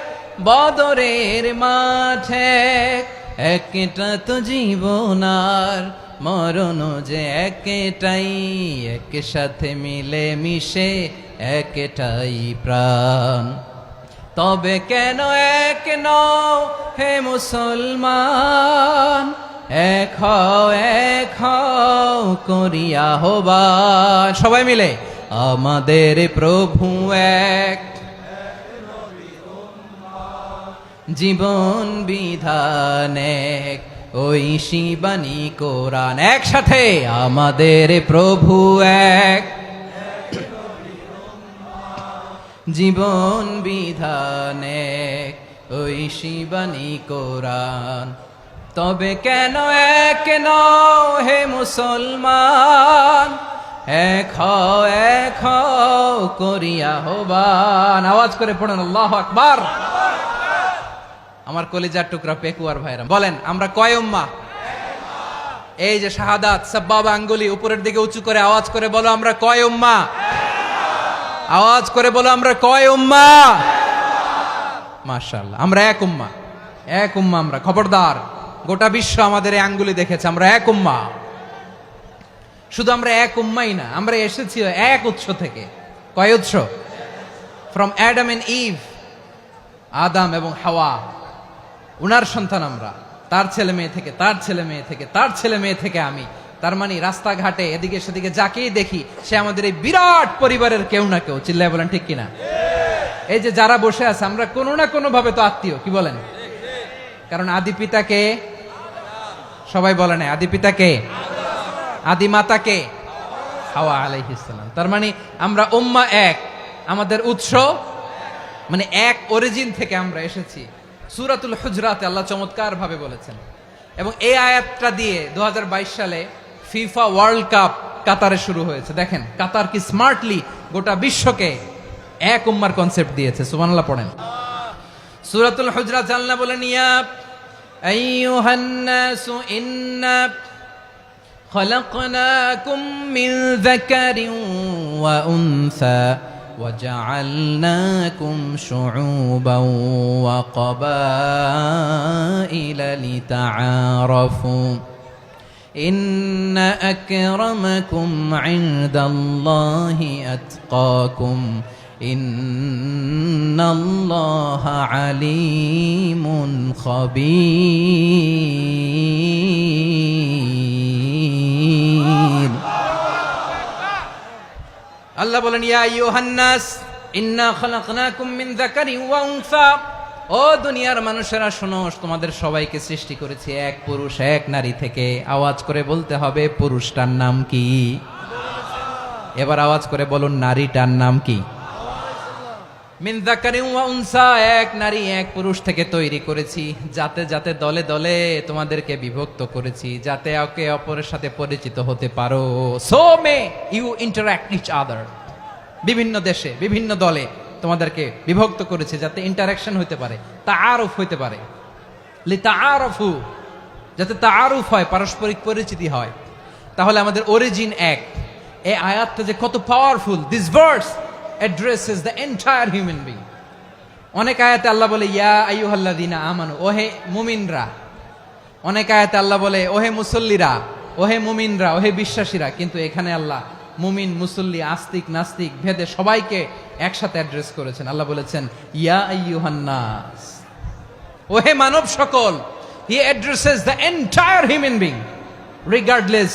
বদরের মাঠ এক। একটা তো জীবন আর মরণ যে একটাই, একসাথে মিলে মিশে একটাই প্রাণ। তবে কেন এক নও হে মুসলমান, এক হও করিয়া হবান। সবাই মিলে, আমাদের প্রভু এক, জীবন বিধান এক, ঐশী বাণী কোরআন। একসাথে, আমাদের প্রভু এক, জীবন বিধান এক, ঐশী বাণী কোরআন। তবে কেন এক নও হে মুসলমান, এক হও করিয়া হবান। আওয়াজ করে পড়েন আল্লাহু আকবার। আমার কলিজার টুকরা পেকুয়ার ভাইরা, বলেন আমরা কয় উম্মাহ? এই যে শাহাদাত, সাব্বাবা আঙ্গুলি উপরের দিকে উঁচু করে আওয়াজ করে বলো, আমরা কয় উম্মাহ? আওয়াজ করে বলো, আমরা কয় উম্মাহ? মাশাআল্লাহ, আমরা এক উম্মাহ, এক উম্মাহ। আমরা খবরদার গোটা বিশ্ব আমাদের এই আঙ্গুলি দেখেছে, আমরা এক উম্মাহ। শুধু আমরা এক উম্মাই না, আমরা এসেছি এক উৎস থেকে। কয় উৎস? ফ্রম অ্যাডাম এন্ড ইভ, আদম এবং হাওয়া, উনার সন্তান আমরা। তার ছেলে মেয়ে থেকে, তার ছেলে মেয়ে থেকে, তার ছেলে মেয়ে থেকে আমি। তার মানে রাস্তাঘাটে এদিকে সেদিকে যাকেই দেখি সে আমাদের এই বিরাট পরিবারের কেউ না কেউ। চিল্লায় বলেন ঠিক কিনা? এই যে যারা বসে আছে, আমরা কোনো না কোনো ভাবে তো আত্মীয়, কি বলেন? কারণ আদি পিতাকে সবাই বলে না, আদি পিতাকে, আদি মাতাকে হাওয়া আলাইহিস সালাম। তার মানে আমরা উম্মাহ এক, আমাদের উৎস মানে এক অরিজিন থেকে আমরা এসেছি। সূরাতুল হুজরাতে আল্লাহ চমৎকার ভাবে বলেছেন, এবং এই আয়াতটা দিয়ে 2022 সালে ফিফা ওয়ার্ল্ড কাপ কাতারে শুরু হয়েছে। দেখেন কাতার কি স্মার্টলি গোটা বিশ্বকে এক উম্মার কনসেপ্ট দিয়েছে। সুবহানাল্লাহ পড়েন। সূরাতুল হুজরাত আল্লাহ বলেন, ইয়া আইয়ুহান নাসু ইন্না খলাকনাকুম মিন যাকারিন ওয়া উনসা وجعلناكم شعوبا وقبائل لتعارفوا إن أكرمكم عند الله أتقاكم إن الله عليم خبير। আল্লাহ বলেন, ইয়া আইয়ুহান নাস ইন্না খালাকনাকুম মিন যাকারিন ওয়া উনসা, ও দুনিয়ার মানুষেরা শোনো, তোমাদের সবাইকে সৃষ্টি করেছি এক পুরুষ এক নারী থেকে। আওয়াজ করে বলতে হবে, পুরুষটার নাম কি? এবার আওয়াজ করে বলুন, নারীটার নাম কি? মিন যাকারিন ওয়া উনসা, এক নারী এক পুরুষ থেকে তৈরি করেছি। যাতে যাতে দলে দলে তোমাদেরকে বিভক্ত করেছি, যাতে একে অপরের সাথে পরিচিত হতে পারো। So may you interact each other. বিভিন্ন দেশে বিভিন্ন দলে তোমাদেরকে বিভক্ত করেছে যাতে ইন্টারাকশন হতে পারে, তাআরুফ হতে পারে। লিতাআরফু, যাতে তাআরুফ হয়, পারস্পরিক পরিচিতি হয়। তাহলে আমাদের অরিজিন এক। এই আয়াতটা যে কত powerful! This verse addresses the entire human being. অনেক আয়াতে আল্লাহ বলে, ইয়া আইয়ুহাল্লাযীনা আমানু, ওহে মুমিনরা। অনেক আয়াতে আল্লাহ বলে, ওহে মুসল্লিরা, ওহে মুমিনরা, ওহে বিশ্বাসীরা। কিন্তু এখানে আল্লাহ মুমিন, মুসল্লি, আস্তিক, নাস্তিক ভেদে সবাইকে একসাথে অ্যাড্রেস করেছেন। আল্লাহ বলেছেন, ইয়া আইয়ুহান নাস, ওহে মানব সকল। He addresses the entire human being, regardless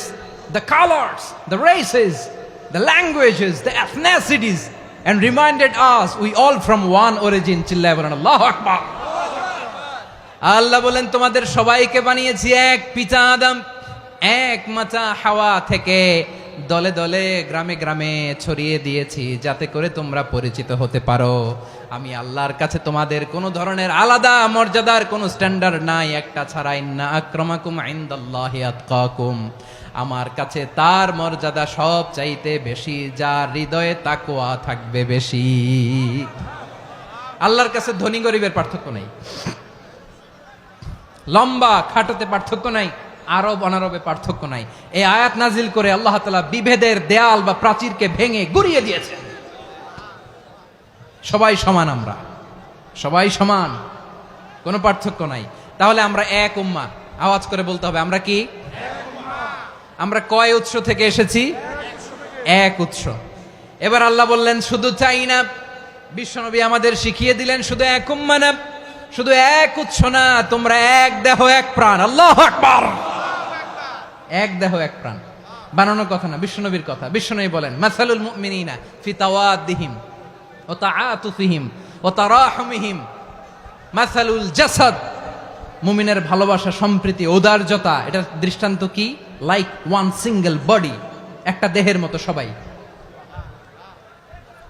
the colors, the races, the languages, the ethnicities, and reminded us we all from one origin. চিল্লায় বলেন আল্লাহু আকবার। আল্লাহ বলেন, তোমাদের সবাইকে বানিয়েছি এক পিতা আদম, এক মাতা হাওয়া থেকে। দলে দলে গ্রামে গ্রামে ছড়িয়ে দিয়েছি যাতে করে তোমরা পরিচিত হতে পারো। আমি আল্লাহর কাছে তোমাদের কোনো ধরনের আলাদা মর্যাদার কোনো স্ট্যান্ডার্ড নাই, একটা ছাড়া। ইন্না আক্রামাকুম ইনদাল্লাহি আতকাকুম, আমার কাছে তার মর্যাদা সব চাইতে বেশি, যার হৃদয়ে তাকওয়া থাকবে বেশি। আল্লাহর কাছে ধনী গরিবের পার্থক্য নাই, লম্বা খাটোতে পার্থক্য নাই, আরব অনারবে পার্থক্য নাই। এই আয়াত নাজিল করে আল্লাহ তাআলা বিভেদের দেয়াল বা প্রাচীরকে ভেঙে গুড়িয়ে দিয়েছেন। সবাই সমান, আমরা সবাই সমান, কোনো পার্থক্য নাই। তাহলে আমরা এক উম্মাহ। আওয়াজ করে বলতে হবে, আমরা কি? আমরা কয় উৎস থেকে এসেছি? এক উৎস। এবার আল্লাহ বললেন, শুধু চাই না, বিশ্বনবী আমাদের শিখিয়ে দিলেন, শুধু এক উম্মাহ না, শুধু এক উৎস না, তোমরা এক দেহ এক প্রাণ। আল্লাহু আকবার। এক দেহ এক প্রাণ বানানোর কথা না, বিশ্বনবীর কথা। বিশ্বনবী বলেন, মাসালুল মুমিনিনা ফি তাওয়াদ্দিহিম ওয়া তাআতুফিহিম ওয়া তারাহুমিহিম মাসালুল জাসাদ। মুমিনের ভালোবাসা, সম্প্রীতি, ঔদার্যতা, এটার দৃষ্টান্ত কি? লাইক ওয়ান সিঙ্গেল বডি, একটা দেহের মতো সবাই।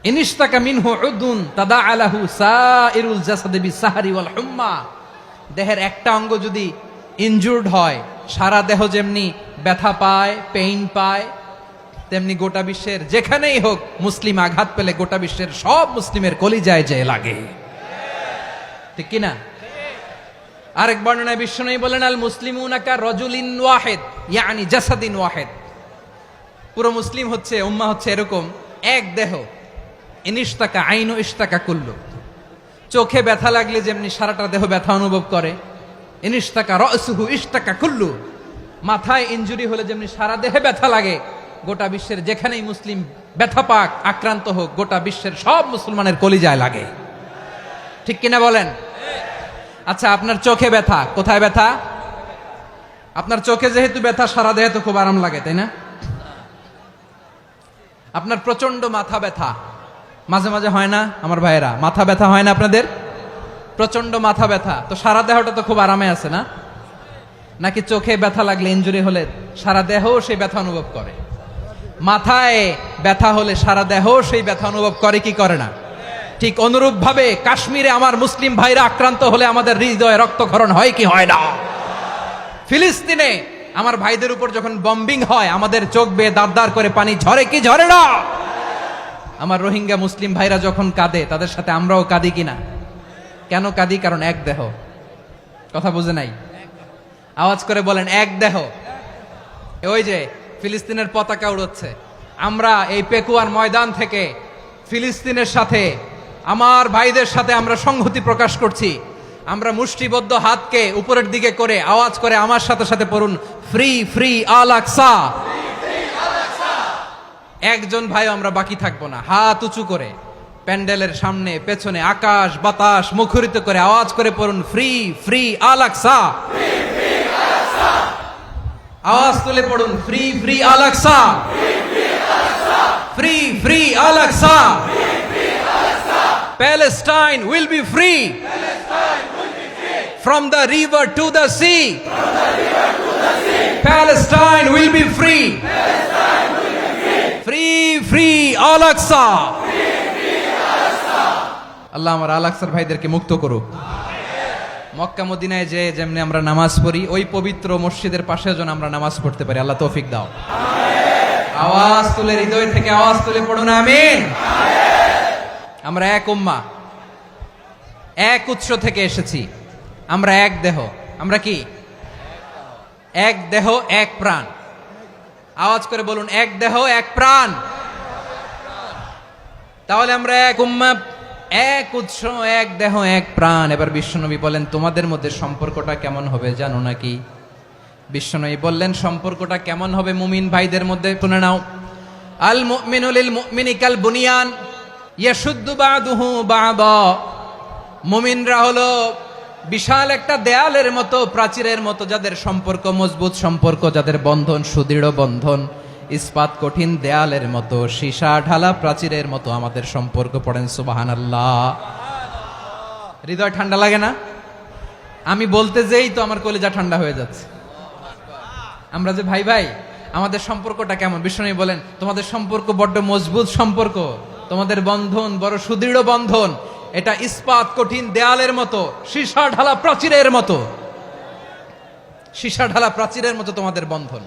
ইনিশতাকা মিনহু উদুন তাদাআ লাহু সাইরুল জাসাদি বিসাহরি ওয়াল হুম্মা। দেহের একটা অঙ্গ যদি ইনজুর্ড হয়, সারা দেহ যেমনি ব্যথা পায়, পেইন পায়, তেমনি গোটা বিশ্বের যেখানেই হোক মুসলিম আঘাত পেলে গোটা বিশ্বের সব মুসলিমের কলিজায় যে লাগে, ঠিক কিনা? আরেক বর্ণনায় বিশ্বনবী বলেন, আল মুসলিমুনা কা রাজুলিন ওয়াহিদ ইয়ানি জাসাদিন ওয়াহিদ। পুরো মুসলিম হচ্ছে, উম্মাহ হচ্ছে এরকম এক দেহ। ইনিশতাকা আইনু ইশতাকা কুল্লু। চোখে ব্যথা লাগলে যেমনি সারাটা দেহ ব্যথা অনুভব করে, ইনিশতাকা রাসুহু ইশতাকা কুল্লু। মাথায় ইনজুরি হলে যেমনি সারা দেহে ব্যথা লাগে, গোটা বিশ্বের যেখানেই মুসলিম ব্যথা পাক, আক্রান্ত হোক, গোটা বিশ্বের সব মুসলমানের কলিজায় লাগে। ঠিক কিনা বলেন? আচ্ছা, আপনার চোখে ব্যথা, কোথায় ব্যথা? আপনার চোখে যেহেতু ব্যথা, সারা দেহে তো খুব আরাম লাগে, তাই না? আপনার প্রচন্ড মাথা ব্যথা মাঝে মাঝে হয় না আমার ভাইয়েরা? মাথা ব্যথা হয় না আপনাদের? প্রচন্ড মাথা ব্যথা, তো সারা দেহটা তো খুব আরামে আছে না? নাকি চোখে ব্যথা লাগলে, ইনজুরি হলে সারা দেহ সেই ব্যথা অনুভব করে? মাথায় ব্যথা হলে সারা দেহ সেই ব্যথা অনুভব করে কি করে না? ঠিক অনুরূপ ভাবে কাশ্মীরে আমার মুসলিম ভাইরা আক্রান্ত হলে আমাদের হৃদয়ে রক্তক্ষরণ হয় কি হয় না? ফিলিস্তিনে আমার ভাইদের উপর যখন বম্বিং হয়, আমাদের চোখ বেয়ে দাঁড় দাঁড় করে পানি ঝরে কি ঝরে না? আমার রোহিঙ্গা মুসলিম ভাইরা যখন কাঁদে, তাদের সাথে আমরাও কাঁদি কিনা? কেন কাঁদি? কারণ এক দেহ। কথা বুঝে নাই? আওয়াজ করে বলেন, এক দেহ। ওই যে ফিলিস্তিনের পতাকা উড়ছে, আমরা এই পেকুয়ার ময়দান থেকে ফিলিস্তিনের সাথে, আমার ভাইদের সাথে আমরা সংহতি প্রকাশ করছি। আমরা মুষ্টিবদ্ধ হাতকে উপরের দিকে করে আওয়াজ করে আমার সাথে সাথে পড়ুন, ফ্রি ফ্রি আল আকসা। একজন ভাই আমরা বাকি থাকবো না। হাত উঁচু করে প্যান্ডেলের সামনে পেছনে আকাশ বাতাস মুখরিত করে আওয়াজ করে পড়ুন, ফ্রি ফ্রি আল আকসা। আওয়াজ তুলে পড়ুন, free free Al Aqsa, free free Al Aqsa. Palestine will be free from the river to the sea. Palestine will be free. Free free Al Aqsa. আল্লাহ আমার আল আকসার ভাইদেরকে মুক্ত করুক। মক্কা মদিনায় যে যেমনি আমরা নামাজ পড়ি, ওই পবিত্র মসজিদের পাশে যেন আমরা নামাজ পড়তে পারি। আল্লাহ তৌফিক দাও। আওয়াজ তুলে, হৃদয় থেকে আওয়াজ তুলে পড়ুন আমিন। আমরা এক উম্মাহ, এক উৎস থেকে এসেছি, আমরা এক দেহ। আমরা কি? এক দেহ এক প্রাণ। আওয়াজ করে বলুন, এক দেহ এক প্রাণ। তাহলে আমরা এক উম্মাহ, এক উৎস, এক দেহ এক প্রাণ। এবার বিশ্বনবী বলেন, তোমাদের মধ্যে সম্পর্কটা কেমন হবে জানো নাকি? বিশ্বনবী বললেন, সম্পর্কটা কেমন হবে মুমিন ভাইদের মধ্যে? শুনে নাও, আল মুমিনু লিল মুমিনি কাল বুনিয়ান ইয়াশুদ্দু বাদুহু বাদা। মুমিনরা হলো বিশাল একটা দেয়ালের মতো, প্রাচীরের মতো, যাদের সম্পর্ক মজবুত সম্পর্ক, যাদের বন্ধন সুদৃঢ় বন্ধন, ইস্পাত কঠিন দেয়ালের মতো, সীসা ঢালা প্রাচীরের মতো আমাদের সম্পর্ক। পড়েন সুবহানাল্লাহ। হৃদয় ঠান্ডা লাগে না? আমি বলতে যেই তো আমার কলিজা ঠান্ডা হয়ে যাচ্ছে। আমরা যে ভাই ভাই, আমাদের সম্পর্কটা কেমন? বিষ্ণু বলেন, তোমাদের সম্পর্ক বড্ড মজবুত সম্পর্ক, তোমাদের বন্ধন বড় সুদৃঢ় বন্ধন, এটা ইস্পাত কঠিন দেয়ালের মতো, সীসা ঢালা প্রাচীরের মতো। সীসা ঢালা প্রাচীরের মতো তোমাদের বন্ধন।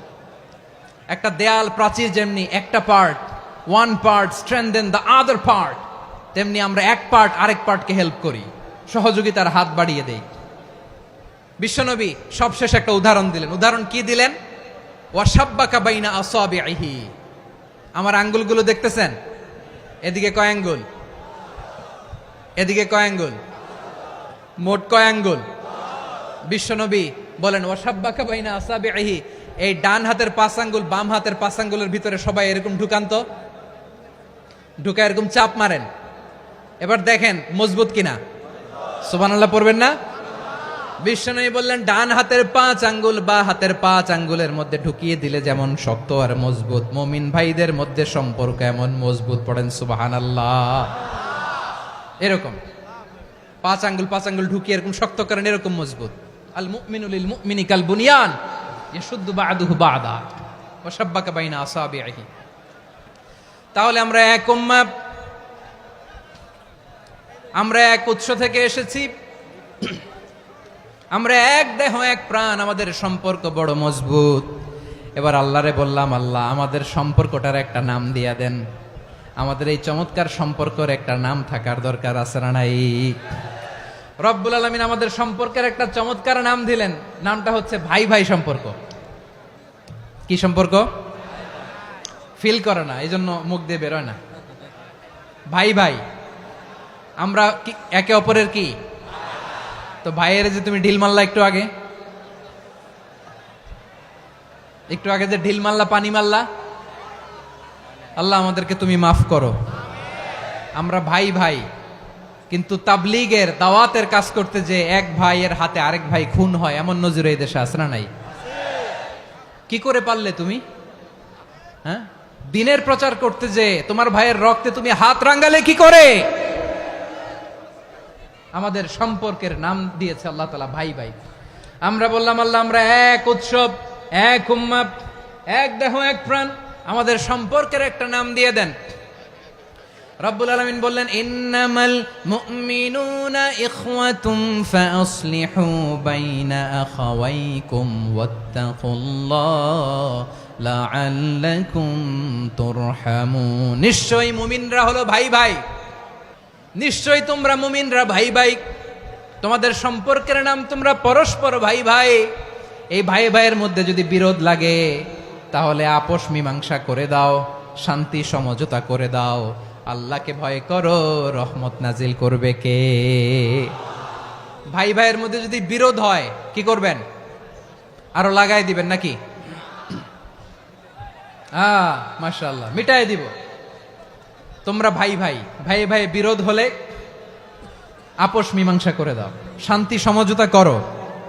একটা দেয়াল প্রাচীর যেমনি একটা part, one part strengthen the other part, তেমনি আমরা এক পার্ট আরেক পার্টকে হেল্প করি, সহযোগিতার হাত বাড়িয়ে দেই। বিশ্বনবী সবশেষ একটা উদাহরণ দিলেন। উদাহরণ কি দিলেন? ওয়াশাব্বাকা বাইনা আসাবিহি। আমার আঙ্গুলগুলো দেখতেছেন? এদিকে কয় আঙ্গুল? এদিকে কয় আঙ্গুল? মোট কয় আঙ্গুল? বিশ্বনবী বলেন, ওয়াশাব্বাকা বাইনা আসাবিহি। এই ডান হাতের 5 আঙ্গুল বাম হাতের 5 আঙ্গুলের ভিতরে সবাই এরকম ঢুকান তো, ঢুকা এরকম চাপ মারেন। এবার দেখেন মজবুত কিনা। সুবহানাল্লাহ পড়বেন না? বিশ্বনবী বললেন, ডান হাতের 5 আঙ্গুল বা হাতের 5 আঙ্গুলের মধ্যে ঢুকিয়ে দিলে যেমন শক্ত আর মজবুত, মুমিন ভাইদের মধ্যে সম্পর্ক এমন মজবুত। পড়েন সুবহানাল্লাহ। এরকম 5 আঙ্গুল ঢুকিয়ে এরকম শক্ত করেন, এরকম মজবুত। আল মুমিনু লিল মুমিনি কাল বুনিয়ান ইয়াশুদ্দু বাদুহু বাদা ওয়াশাব্বাকা বাইনা আসাবিহি। তাহলে আমরা এক উম্মাহ, আমরা এক উৎস থেকে এসেছি, আমরা এক দেহ এক প্রাণ, আমাদের সম্পর্ক বড় মজবুত। এবার আল্লাহরে বললাম, আল্লাহ আমাদের সম্পর্কটার একটা নাম দিয়া দেন। আমাদের এই চমৎকার সম্পর্কের একটা নাম থাকার দরকার আছে না নাই? রব্বুল আলামিন আমাদের সম্পর্কের একটা চমৎকার নাম দিলেন। নামটা হচ্ছে ভাই ভাই সম্পর্ক। কি সম্পর্ক? ফিল করে না, এই জন্য মুখ দিয়ে বেরোয় না। ভাই ভাই, আমরা একে অপরের কি? তো ভাইয়ের যে তুমি ঢিল মারলা একটু আগে, একটু আগে যে ঢিল মারলা, পানি মারলা, আল্লাহ আমাদেরকে তুমি মাফ করো। আমরা ভাই ভাই, কিন্তু তাবলীগের দাওয়াতের কাজ করতে যে এক ভাইয়ের হাতে আরেক ভাই খুন হয়, এমন নজির এই দেশে আছে না নাই? কি করে পারলে তুমি? হ্যাঁ, দিনের প্রচার করতে যে তোমার ভাইয়ের রক্তে তুমি হাত রাঙ্গালে কি করে? আমাদের সম্পর্কের নাম দিয়েছে আল্লাহ তাআলা ভাই ভাই। আমরা বললাম আল্লাহ আমরা এক উৎসব, এক উম্মাহ, এক দেহ, এক প্রাণ, আমাদের সম্পর্কের একটা নাম দিয়ে দেন। রব্বুল আলামিন বললেন ইন্নামাল মুমিনুনা ইখওয়াতুম ফাসলিহু বাইনা আখাওয়াইকুম ওয়াত্তাকুল্লাহ লাআল্লাকুম তুরহামুন। নিশ্চয়ই মুমিনরা হলো ভাই ভাই, নিশ্চয়ই তোমরা মুমিনরা ভাই ভাই, তোমাদের সম্পর্কের নাম তোমরা পরস্পর ভাই ভাই। এই ভাই ভাইয়ের মধ্যে যদি বিরোধ লাগে তাহলে আপোষ মীমাংসা করে দাও, শান্তি সমঝোতা করে দাও। আল্লাহকে ভয় করো, রহমত নাজিল করবে কে? ভাই ভাইয়ের মধ্যে যদি বিরোধ হয় কি করবেন? আরো লাগাই দিবেন নাকি? মাশাআল্লাহ, মিটাই দিব। তোমরা ভাই ভাই, ভাই ভাই বিরোধ হলে আপোষ মীমাংসা করে দাও, শান্তি সমঝোতা করো,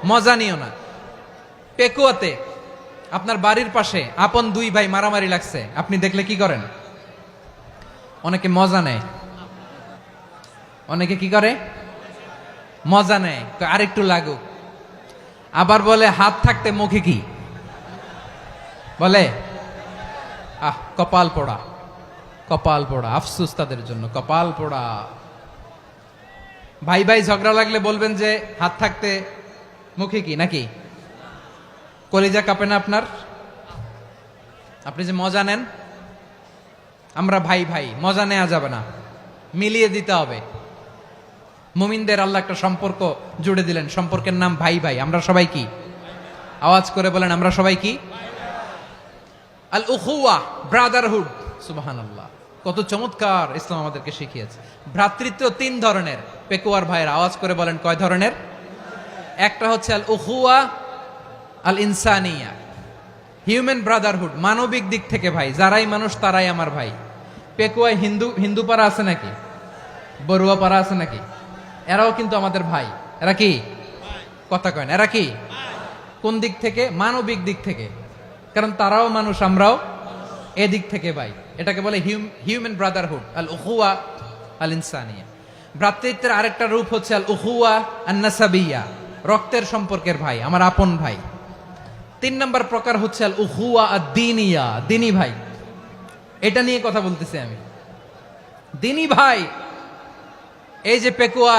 মজা নিও না। পেকুয়াতে আপনার বাড়ির পাশে আপন দুই ভাই মারামারি লাগছে, আপনি দেখলে কি করেন? অনেকে মজা নেয়। অনেকে কি করে? মজা নেয়, আরেকটু লাগুক। আবার বলে হাত থাকতে মুখে কি বলে? কপাল পোড়া, কপাল পোড়া। আফসোস তাদের জন্য, কপাল পোড়া। ভাই ভাই ঝগড়া লাগলে বলবেন যে হাত থাকতে মুখে কি, নাকি? কলিজা কাঁপে না আপনার? আপনি যে মজা নেন। আমরা ভাই ভাই, মজা নেওয়া যাবে না, মিলিয়ে দিতে হবে। মুমিনদের আল্লাহ একটা সম্পর্ক জুড়ে দিলেন, সম্পর্কের নাম ভাই ভাই। আমরা সবাই কি? আওয়াজ করে বলেন, আমরা সবাই কি? আল উখুয়া, ব্রাদারহুড। সুবহানাল্লাহ, কত চমৎকার ইসলাম আমাদেরকে শিখিয়েছে। ভ্রাতৃত্ব তিন ধরনের। পেকুয়ার ভাইয়ের আওয়াজ করে বলেন কয় ধরনের? একটা হচ্ছে আল উখুয়া আল ইনসানিয়া, হিউম্যান ব্রাদারহুড, মানবিক দিক থেকে ভাই, যারাই মানুষ তারাই আমার ভাই। পেকুয়ায় হিন্দু পাড়া আছে নাকি? বড়ুয়া পাড়া আছে নাকি? এরাও কিন্তু আমাদের ভাই। এরা কি? কথা কয় না, এরা কি? কোন দিক থেকে? মানবিক দিক থেকে। কারণ তারাও মানুষ, আমরাও এদিক থেকে ভাই। এটাকে বলে হিউম্যান ব্রাদারহুড, আল উখুয়া আল ইনসানিয়া। ভ্রাতৃত্বের আরেকটা রূপ হচ্ছে আল উখুয়া আন নাসাবিয়া, রক্তের সম্পর্কের ভাই, আমার আপন ভাই। তিন নম্বর প্রকার হচ্ছে আল উখুয়া আদ-দীনিয়া, দিনী ভাই। এটা নিয়ে কথা বলতেছি আমি। দিনী ভাই, এই যে পেকুয়া,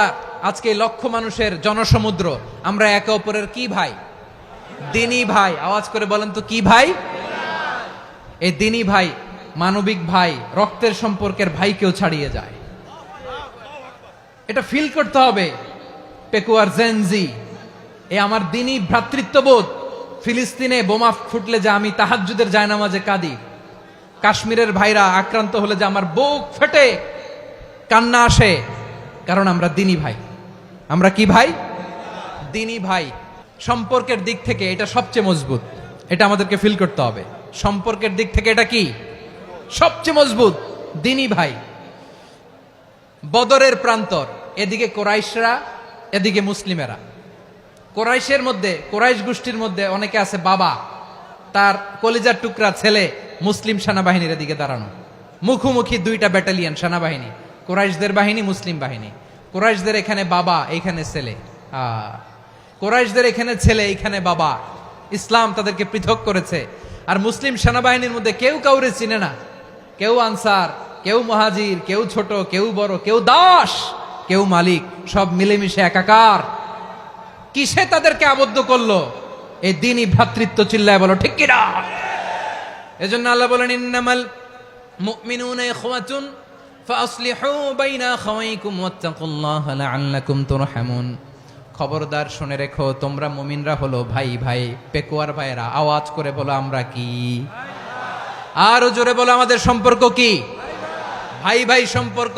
আজকে লক্ষ মানুষের জনসমুদ্র, আমরা একে অপরের কি ভাই? দিনী ভাই। আওয়াজ করে বলেন তো কি ভাই? এই দিনী ভাই, মানবিক ভাই, রক্তের সম্পর্কের ভাইকেও ছাড়িয়ে যায়। এটা ফিল করতে হবে। পেকুয়ার জেনজি, এ আমার দিনী ভ্রাতৃত্ববোধ। ফিলিস্তিনে বোমা ফুটলে যে আমি তাহাজ্জুদের জায়নামাজে কাঁদি, কাশ্মীরের ভাইরা আক্রান্ত হলে যে আমার বুক ফেটে কান্না আসে, কারণ আমরা দিনী ভাই। আমরা কি ভাই? দিনী ভাই। সম্পর্কের দিক থেকে এটা সবচেয়ে মজবুত, এটা আমাদেরকে ফিল করতে হবে। সম্পর্কের দিক থেকে এটা কি? সবচেয়ে মজবুত, দিনী ভাই। বদরের প্রান্তর, এদিকে কোরাইশরা, এদিকে মুসলিমেরা। কোরাইশের মধ্যে, কোরাইশ গোষ্ঠীর মধ্যে অনেকে আছে বাবা, তার কলিজার টুকরা ছেলে মুসলিম সেনাবাহিনীর এদিকে দাঁড়ানো, মুখোমুখি দুইটা ব্যাটালিয়ন সেনাবাহিনী, কোরাইশদের বাহিনী, মুসলিম বাহিনী। কোরাইশদের এখানে বাবা, এইখানে ছেলে। কোরাইশদের এখানে ছেলে, এইখানে বাবা। ইসলাম তাদেরকে পৃথক করেছে। আর মুসলিম সেনাবাহিনীর মধ্যে কেউ কাউরে চিনে না, কেউ আনসার, কেউ মুহাজির, কেউ ছোট, কেউ বড়, কেউ দাস, কেউ মালিক, সব মিলেমিশে একাকার। কিসে তাদেরকে আবদ্ধ করলো? এই দিনই ভ্রাতৃত্ব। চিল্লায় বলো ঠিক কিনা? এজন্য আল্লাহ বলেন ইন্নামাল মুমিনুনা ইখওয়াতুন ফাসলিহু বাইনা আখাওয়াইকুম ওয়াত্তাকুল্লাহা লাআল্লাকুম তুরহামুন। খবরদার শুনে রেখো, তোমরা মুমিনরা হলো ভাই ভাই। পেকুয়ার ভাইরা আওয়াজ করে বলো আমরা কি? আরো জোরে বলো আমাদের সম্পর্ক কি? ভাই ভাই সম্পর্ক।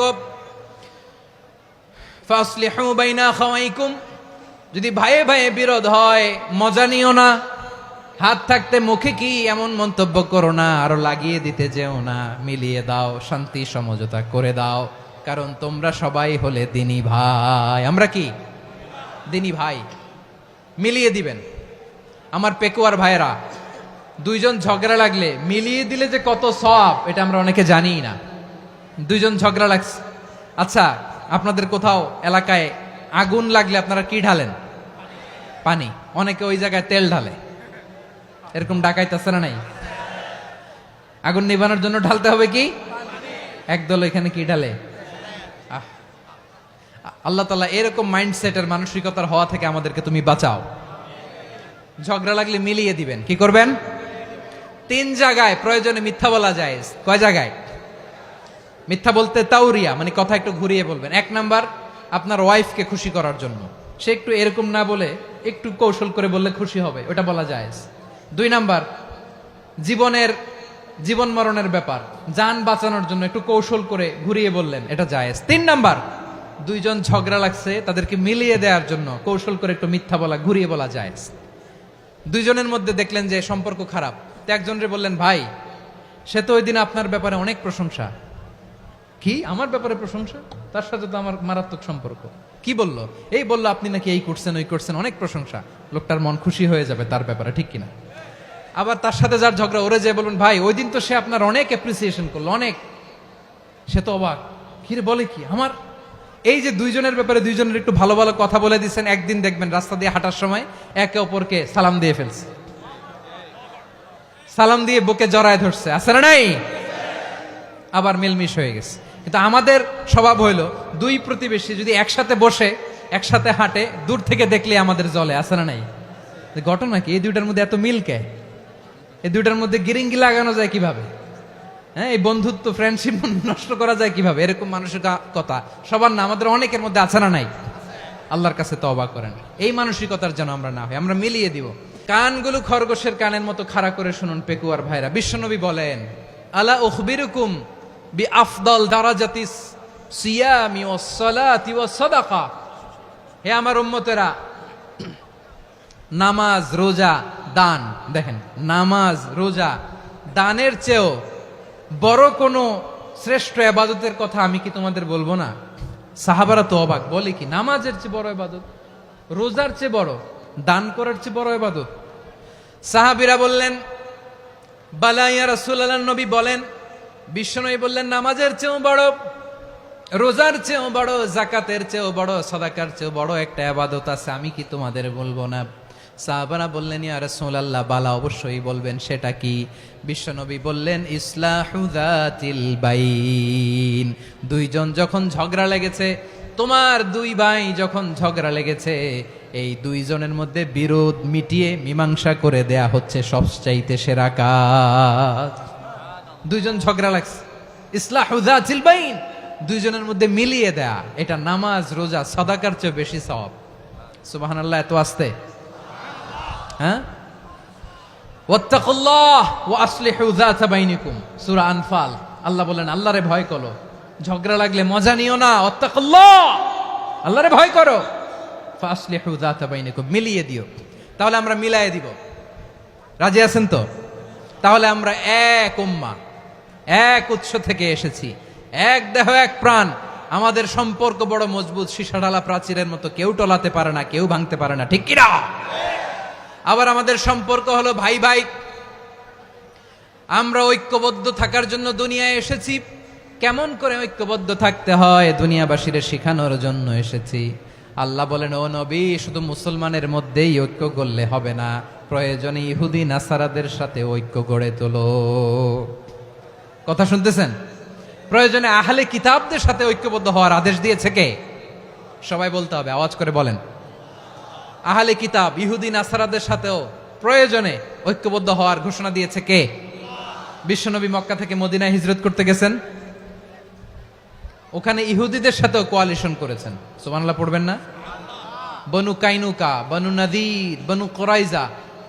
ফাসলিহু বাইনা আখাওয়াইকুম, যদি ভাইয়ে ভাইয়ে বিরোধ হয় মজা নিও না, হাত থাকতে মুখে কি এমন মন্তব্য করো না, আরো লাগিয়ে দিতে যেও না, মিলিয়ে দাও, শান্তি সমঝোতা করে দাও, কারণ তোমরা সবাই হলে দিনী ভাই। আমরা কি দিনী ভাই? মিলিয়ে দিবেন। আমার পেকুয়ার ভাইয়েরা, দুইজন ঝগড়া লাগলে মিলিয়ে দিলে যে কত সওয়াব এটা আমরা অনেকে জানি না। দুইজন ঝগড়া লাগছে, আচ্ছা আপনাদের কোথাও এলাকায় আগুন লাগলে আপনারা কি ঢালেন? পানি। অনেকে ওই জায়গায় তেল ঢালে, এরকম ডাকাইতেছে না নাই? আগুন নিভানোর জন্য ঢালতে হবে কি? একদল এখানে কি ঢালে? আল্লাহ তাআলা এরকম মাইন্ডসেটের মানসিকতার হওয়া থেকে আমাদেরকে তুমি বাঁচাও। ঝগড়া লাগলে মিলিয়ে দিবেন। কি করবেন? 3 জায়গায় প্রয়োজনে মিথ্যা বলা যায়। কয় জায়গায় মিথ্যা বলতে? তাউরিয়া, মানে কথা একটু ঘুরিয়ে বলবেন। 1 নাম্বার, আপনার ওয়াইফকে খুশি করার জন্য, সে একটু এরকম না বলে একটু কৌশল করে বললে খুশি হবে, ওটা বলা যায়। 2 নাম্বার, জীবন মরণের ব্যাপার, জান বাঁচানোর জন্য একটু কৌশল করে ঘুরিয়ে বললেন, এটা জায়েজ। 3 নাম্বার, দুইজন ঝগড়া লাগছে তাদেরকে মিলিয়ে দেওয়ার জন্য কৌশল করে একটু মিথ্যা বলা, ঘুরিয়ে বলা জায়েজ। দুইজনের মধ্যে দেখলেন যে সম্পর্ক খারাপ, তো একজনরে বললেন, ভাই সে তো ওই দিন আপনার ব্যাপারে অনেক প্রশংসা। কি আমার ব্যাপারে প্রশংসা? তার সাথে তো আমার মারাত্মক সম্পর্ক। কি বললো? এই বললো আপনি নাকি এই করছেন ওই করছেন, অনেক প্রশংসা। লোকটার মন খুশি হয়ে যাবে তার ব্যাপারে, ঠিক কিনা? আবার তার সাথে যার ঝগড়া, ওরে যে বলবেন, ভাই ওই দিন তো সে আপনার অনেক অ্যাপ্রিসিয়েশন করলো, অনেক। সে তো অবাক, কি রে বলে কি আমার? এই যে দুইজনের ব্যাপারে দুইজনের একটু ভালো ভালো কথা বলে দিচ্ছেন, একদিন দেখবেন রাস্তা দিয়ে হাঁটার সময় একে অপরকে সালাম দিয়ে ফেলছে, সালাম দিয়ে বুকে জড়ায় ধরছে, আছে না নাই? আবার মিলমিশ হয়ে গেছে। কিন্তু আমাদের স্বভাব হইলো, দুই প্রতিবেশী যদি একসাথে বসে একসাথে হাঁটে, দূর থেকে দেখলে আমাদের জলে, আছে না নাই? ঘটনা কি? এই দুইটার মধ্যে এত মিল কে? এই দুইটার মধ্যে গিরিঙ্গি লাগানো যায় কিভাবে? হ্যাঁ, এই বন্ধুত্ব ফ্রেন্ডশিপ নষ্ট করা যায় কিভাবে? এরকম মানুষের কথা সবার না, আমাদের অনেকের মধ্যে আছে না নাই? আল্লাহর কাছে তওবা করেন, এই মানসিকতার যেন আমরা না হই, আমরা মিলিয়ে দিব। কানগুলো খরগোশের কানের মতো খাড়া করে শুনুন পেকুয়ার ভাইরা। বিশ্বনবী বলেন, আলা উখবিরুকুম বি আফদল দারাজাতিস সিয়ামি ওয়াস সালাতি ওয়াস সাদাকা। হে আমার উম্মতেরা, নামাজ, রোজা, দান, দেখেন নামাজ, রোজা, দানের চেয়েও বড় কোনো শ্রেষ্ঠ ইবাদতের কথা আমি কি তোমাদের বলবো না? সাহাবারা তো অবাক, বলে কি নামাজের চেয়ে বড় ইবাদত, রোজার চেয়ে বড়, দান করার চেয়ে বড় ইবাদত? সাহাবীরা বললেন, বালা ইয়া রাসূলুল্লাহ। নবী বলেন, বিশ্বনবী বললেন, নামাজের চেয়েও বড়, রোজার চেয়েও বড়, যাকাতের চেয়েও বড়, সাদাকার চেয়েও বড় একটা ইবাদত আছে, আমি কি তোমাদের বলবো না? সাহাবারা বললেন, ইয়া রাসূলুল্লাহ, বালা, অবশ্যই বলবেন, সেটা কি? বিশ্বনবী বললেন, ইসলাহু যাতিল বাইন। দুইজন যখন ঝগড়া লেগেছে, তোমার দুই ভাই যখন ঝগড়া লেগেছে, এই দুইজনের মধ্যে বিরোধ মিটিয়ে মীমাংসা করে দেয়া হচ্ছে সবচাইতে সেরা কাজ। দুইজন ঝগড়া লাগছে, ইসলাহু যাতিল বাইন, দুইজনের মধ্যে মিলিয়ে দেয়া, এটা নামাজ, রোজা, সাদাকার চেয়ে বেশি সওয়াব। সুবহানাল্লাহ, এত আস্তে? হ্যাঁ, ওয়াত্তাকুল্লাহ ওয়া আসলিহু যাতা বাইনিকুম, সূরা আনফাল। আল্লাহ বলেন, আল্লাহরে ভয় করো, ঝগড়া লাগলে মজা নিও না, ওয়াত্তাকুল্লাহ, আল্লাহরে ভয় করো, ফাসলিহু যাতা বাইনিকুম, মিলিয়ে দিও। তাহলে আমরা মিলায়ে দিব, রাজি আছেন তো? তাহলে আমরা এক উম্মাহ, এক উৎস থেকে এসেছি, এক দেহ এক প্রাণ, আমাদের সম্পর্ক বড় মজবুত, সীসাঢালা প্রাচীরের মতো, কেউ টলাতে পারে না, কেউ ভাঙতে পারে না, ঠিক কিনা? আবার আমাদের সম্পর্ক হলো ভাই ভাই, আমরা ঐক্যবদ্ধ থাকার জন্য দুনিয়ায় এসেছি। কেমন করে ঐক্যবদ্ধ থাকতে হয় দুনিয়াবাসীরে শেখানোর জন্য এসেছি। আল্লাহ বলেন, ও নবী, শুধু মুসলমানের মধ্যেই ঐক্য করলে হবে না, প্রয়োজনে ইহুদি নাসারাদের সাথে ঐক্য গড়ে তোলো। কথা শুনতেছেন? প্রয়োজনে আহলে কিতাবদের সাথে ঐক্যবদ্ধ হওয়ার আদেশ দিয়েছে কে? সবাই বলতে হবে, আওয়াজ করে বলেন। আহলে কিতাব, ইহুদি নাসারাদের সাথেও প্রয়োজনে ঐক্যবদ্ধ হওয়ার ঘোষণা দিয়েছে কে? বিশ্বনবী মক্কা থেকে মদিনায় হিজরত করতে গেছেন, ওখানে ইহুদিদের সাথেও কোয়ালিশন করেছেন। সুবহানাল্লাহ পড়বেন না? বনু কাইনুকা, বনু নাদির, বনু কুরাইজা,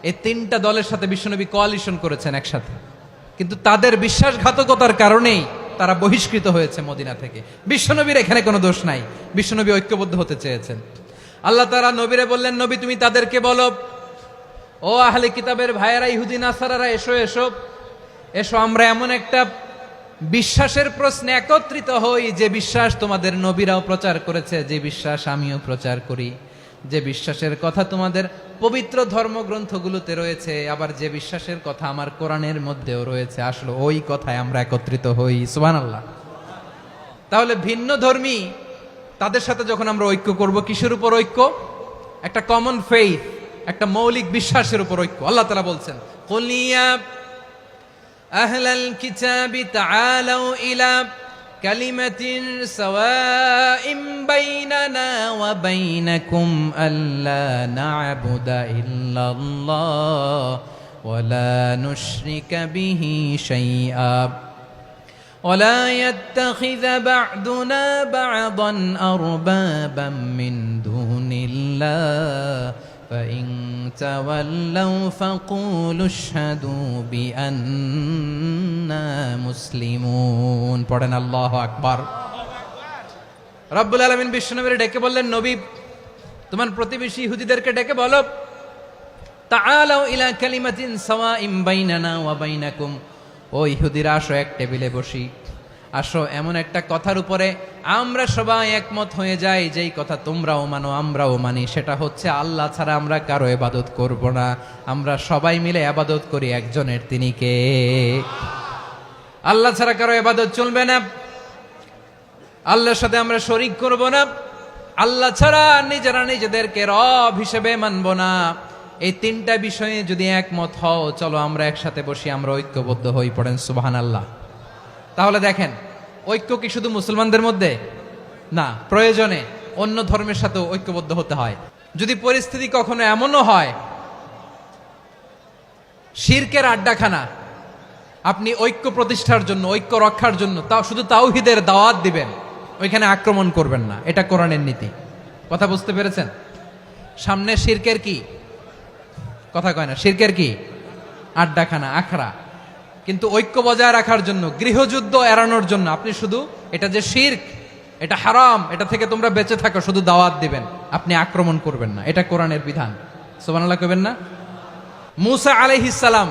এই 3টা দলের সাথে বিশ্বনবী কোয়ালিশন করেছেন একসাথে। কিন্তু তাদের বিশ্বাসঘাতকতার কারণেই তারা বহিষ্কৃত হয়েছে মদিনা থেকে। বিশ্বনবীর এখানে কোনো দোষ নাই, বিশ্বনবী ঐক্যবদ্ধ হতে চেয়েছেন। আল্লাহ তাআলা নবীরে বললেন, নবী তুমি তাদেরকে বলো, ও আহলে কিতাবের ভাইয়েরা, ইহুদি নাসারারা, এসো এসো এসো, আমরা এমন একটা বিশ্বাসের প্রশ্নে একত্রিত হই যে বিশ্বাস তোমাদের নবীরাও প্রচার করেছে, যে বিশ্বাস আমিও প্রচার করি, যে বিশ্বাসের কথা তোমাদের পবিত্র ধর্মগ্রন্থগুলোতে রয়েছে, আবার যে বিশ্বাসের কথা আমার কোরআনের মধ্যেও রয়েছে, আসলে ওই কথায় আমরা একত্রিত হই। সুবহানাল্লাহ। তাহলে ভিন্ন ধর্মী তাদের সাথে যখন আমরা ঐক্য করব, কিসের উপর ঐক্য? একটা কমন ফেইথ, একটা মৌলিক বিশ্বাসের উপর ঐক্য। আল্লাহ তাআলা বলছেন, কুল ইয়া আহলাল কিতাবি তাআলাউ ইলা কালিমাতিন সাওয়াইম বাইনানা ওয়া বাইনাকুম আল্লা না'বুদা ইল্লাল্লাহ ওয়া লা নুশরিকা বিহি শাইআ ولا يتخذ بعضنا بعضا أربابا من دون الله فإن تولوا فقولوا اشهدوا بأننا مسلمون। পড়েন আল্লাহু আকবার। রব্বুল আলামিন বিশ্বনবীর ডেকে বললেন, নবী তোমার প্রতিবেশী ইহুদিদেরকে ডেকে বলো, তাআলাউ ইলা কালিমাতিন সাওয়াইম বাইনানা ওয়া বাইনাকুম, ও ইহুদিরা আসো এক টেবিলে বসি, আসো এমন একটা কথার উপরে আমরা সবাই একমত হয়ে যাই, যেই কথা তোমরাও মানো আমরাও মানি, সেটা হচ্ছে আল্লাহ ছাড়া আমরা কারো ইবাদত করব না, আমরা সবাই মিলে ইবাদত করি একজনের, তিনি কে? আল্লাহ ছাড়া কারো ইবাদত চলবে না, আল্লাহর সাথে আমরা শরীক করব না, আল্লাহ ছাড়া নিজেরা নিজেদেরকে রব হিসেবে মানব না। এই তিনটা বিষয়ে যদি একমত হও, চলো আমরা একসাথে বসি, আমরা ঐক্যবদ্ধ হই। পড়েন সুবহানাল্লাহ। তাহলে দেখেন, ঐক্য কি শুধু মুসলমানদের মধ্যে না, প্রয়োজনে অন্য ধর্মের সাথেও ঐক্যবদ্ধ হতে হয়। যদি পরিস্থিতি কখনো এমনও হয় শিরকের আড্ডাখানা, আপনি ঐক্য প্রতিষ্ঠার জন্য, ঐক্য রক্ষার জন্য তাও শুধু তাওহীদের দাওয়াত দিবেন, ওইখানে আক্রমণ করবেন না, এটা কোরআনের নীতি। কথা বুঝতে পেরেছেন? সামনে শিরকের কি কথা কয় না, শিরকের কি আড্ডাখানা, আখড়া, কিন্তু ঐক্য বজায় রাখার জন্য, গৃহযুদ্ধ এড়ানোর জন্য আপনি শুধু এটা যে শিরক, এটা হারাম, এটা থেকে তোমরা বেঁচে থাকো, শুধু দাওয়াত দিবেন, আপনি আক্রমণ করবেন না, এটা কোরআনের বিধান। সুবহানাল্লাহ কইবেন না? মূসা আলাইহিস সালাম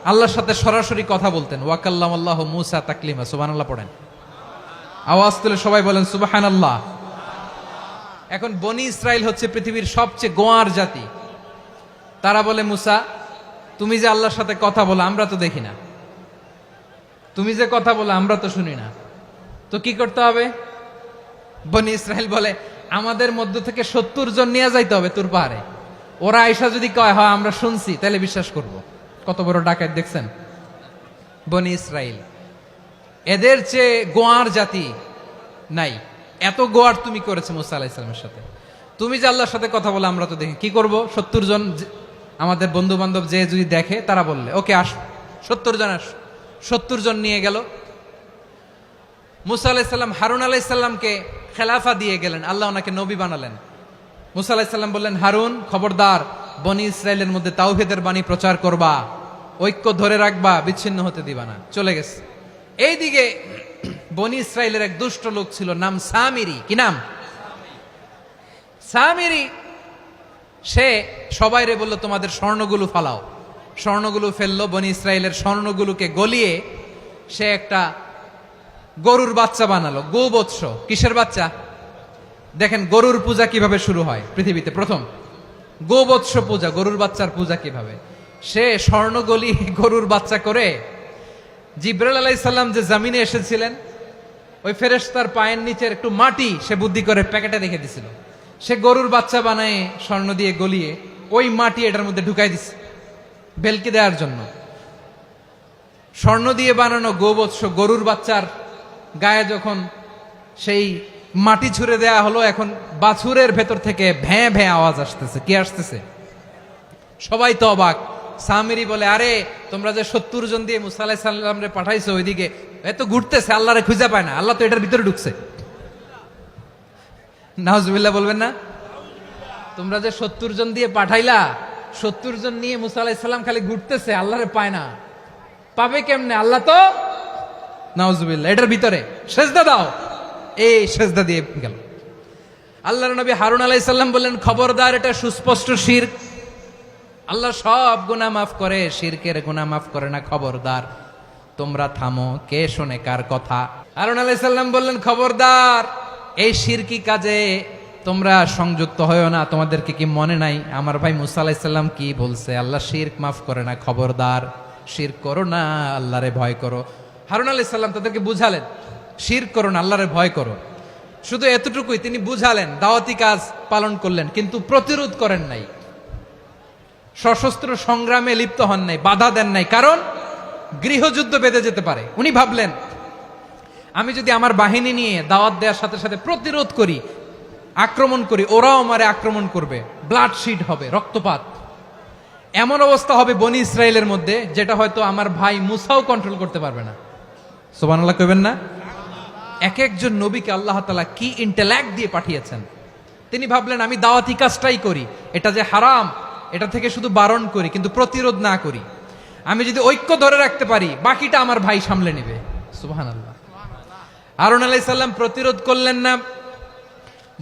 আল্লাহর সাথে সরাসরি কথা বলতেন, ওয়া কাল্লামাল্লাহু মূসা তাকলিমা। সুবহানাল্লাহ পড়েন, আওয়াজ তুলে সবাই বলেন সুবহানাল্লাহ। এখন বনি ইসরাইল হচ্ছে পৃথিবীর সবচেয়ে গোয়ার জাতি। তারা বলে, মূসা তুমি যে আল্লাহর সাথে কথা বলো আমরা তো দেখি না, তুমি যে কথা বলো আমরা তো শুনি না, তো কি করতে হবে? বনি ইসরাইল বলে, আমাদের মধ্য থেকে 70 জন নিয়ে যাইতে হবে তুর পাহাড়ে, ওরা আয়েশা যদি কয় হয় আমরা শুনছি, তাহলে বিশ্বাস করব। কত বড় ডাকাত দেখছেন বনি ইসরাইল। এদের চেয়ে গোয়ার জাতি নাই। এত গোয়ার তুমি করেছে মূসা আলাইহিস সালামের সাথে, তুমি যে আল্লাহর সাথে কথা বলে আমরা তো দেখি, কি করব? 70 জন আমাদের বন্ধু বান্ধব যে যদি দেখে, তারা বললে ওকে আস, 70 জন আস। 70 জন নিয়ে গেল। মূসা আলাইহিস সালাম হারুন আলাইহিস সালামকে খেলাফা দিয়ে গেলেন, আল্লাহ ওনাকে নবী বানালেন। মূসা আলাইহিস সালাম বললেন, হারুন খবরদার, বনি ইসরাইলের মধ্যে তাওহীদের বাণী প্রচার করবা, ঐক্য ধরে রাখবা, বিচ্ছিন্ন হতে দিবা না। চলে গেছে। এইদিকে বনি ইসরাইলের এক দুষ্ট লোক ছিল, নাম সামিরি। কি নাম? সামিরি। সে সবাইরে বলল, তোমাদের স্বর্ণগুলো ফালাও। স্বর্ণগুলো ফেললো, বনি ইসরাইলের স্বর্ণগুলোকে গলিয়ে সে একটা গরুর বাচ্চা বানালো, গোবৎস। কিসের বাচ্চা? দেখেন গরুর পূজা কিভাবে শুরু হয় পৃথিবীতে, প্রথম গোবৎস পূজা, গরুর বাচ্চার পূজা কিভাবে। সে স্বর্ণ গলি গরুর বাচ্চা করে, জিবরাইল আলাইহিস সালাম যে জমিনে এসেছিলেন, ওই ফেরেশতার পায়ের নিচের একটু মাটি সে বুদ্ধি করে প্যাকেটে রেখে দিছিল। সে গরুর বাচ্চা বানায় স্বর্ণ দিয়ে গলিয়ে ওই মাটি এটার মধ্যে ঢুকাই দিছে বেলকি দেওয়ার জন্য। স্বর্ণ দিয়ে বানানো গোবৎস গরুর বাচ্চার গায়ে যখন সেই মাটি ছুঁড়ে দেয়া হলো, এখন বাছুরের ভেতর থেকে ভ্যাঁ ভ্যাঁ আওয়াজ আসতেছে। কি আসতেছে? সবাই তো অবাক। সামিরি বলে, আরে তোমরা যে 70 জন দিয়ে মূসা আলাইহিস সালাম রে পাঠাইছো, ওইদিকে এত ঘুরতেছে, আল্লাহরে খুঁজে পায় না, আল্লাহ তো এটার ভিতরে ঢুকছে। নাউজুবিল্লাহ বলবেন না? তোমরা যে 70 জন দিয়ে পাঠাইলা, 70 জন নিয়ে মূসা আলাইহিস সালাম খালি ঘুরতেছে, আল্লাহরে পায় না। পাবে কেমনে? আল্লাহ তো, নাউজুবিল্লাহ, এটার ভিতরে সেজদা দাও। এই সেজদা দিয়ে গেল। আল্লাহর নবী হারুন আলাইহিস সালাম বললেন, খবরদার, এটা সুস্পষ্ট শিরক। আল্লাহ সব গুনাহ মাফ করে, শিরকের গুনাহ মাফ করে না। খবরদার, তোমরা থামো। কে শোনে কার কথা? হারুন আলাইহিস সালাম বললেন, খবরদার, এই শিরকি কাজে তোমরা সংযুক্ত হয়ো না। তোমাদেরকে কি মনে নাই আমার ভাই মুসা আলাইহিস সালাম কি বলছে? আল্লাহ শিরক মাফ করে না। খবরদার, শিরক করো না, আল্লাহরে ভয় করো। হারুন আলাইহিস সালাম তাদেরকে বুঝালেন, শিরক করো না, আল্লাহরে ভয় করো। শুধু এতটুকুই তিনি বুঝালেন, দাওয়াতি কাজ পালন করলেন, কিন্তু প্রতিরোধ করেন নাই, সশস্ত্র সংগ্রামে লিপ্ত হন নাই, বাধা দেন নাই। কারণ গৃহযুদ্ধ বেঁধে যেতে পারে। উনি ভাবলেন, আমি যদি আমার বাহিনী নিয়ে দাওয়াত দেওয়ার সাথে সাথে প্রতিরোধ করি, আক্রমণ করি, ওরাও আমারে আক্রমণ করবে, ব্লাডশিড হবে, রক্তপাত। এমন অবস্থা হবে বনি ইসরায়েলের মধ্যে, যেটা হয়তো আমার ভাই মুসাও কন্ট্রোল করতে পারবে না। সুবহানাল্লাহ কইবেন না? এক একজন নবীকে আল্লাহ তাআলা কি ইন্টেলেক্ট দিয়ে পাঠিয়েছেন। তিনি ভাবলেন, আমি দাওয়াতি কাজটাই করি, এটা যে হারাম এটা থেকে শুধু বারণ করি, কিন্তু প্রতিরোধ না করি। আমি যদি ঐক্য ধরে রাখতে পারি, বাকিটা আমার ভাই সামলে নেবে। সুবহানাল্লাহ। হারুন আলাইহিস সালাম প্রতিরোধ করলেন না।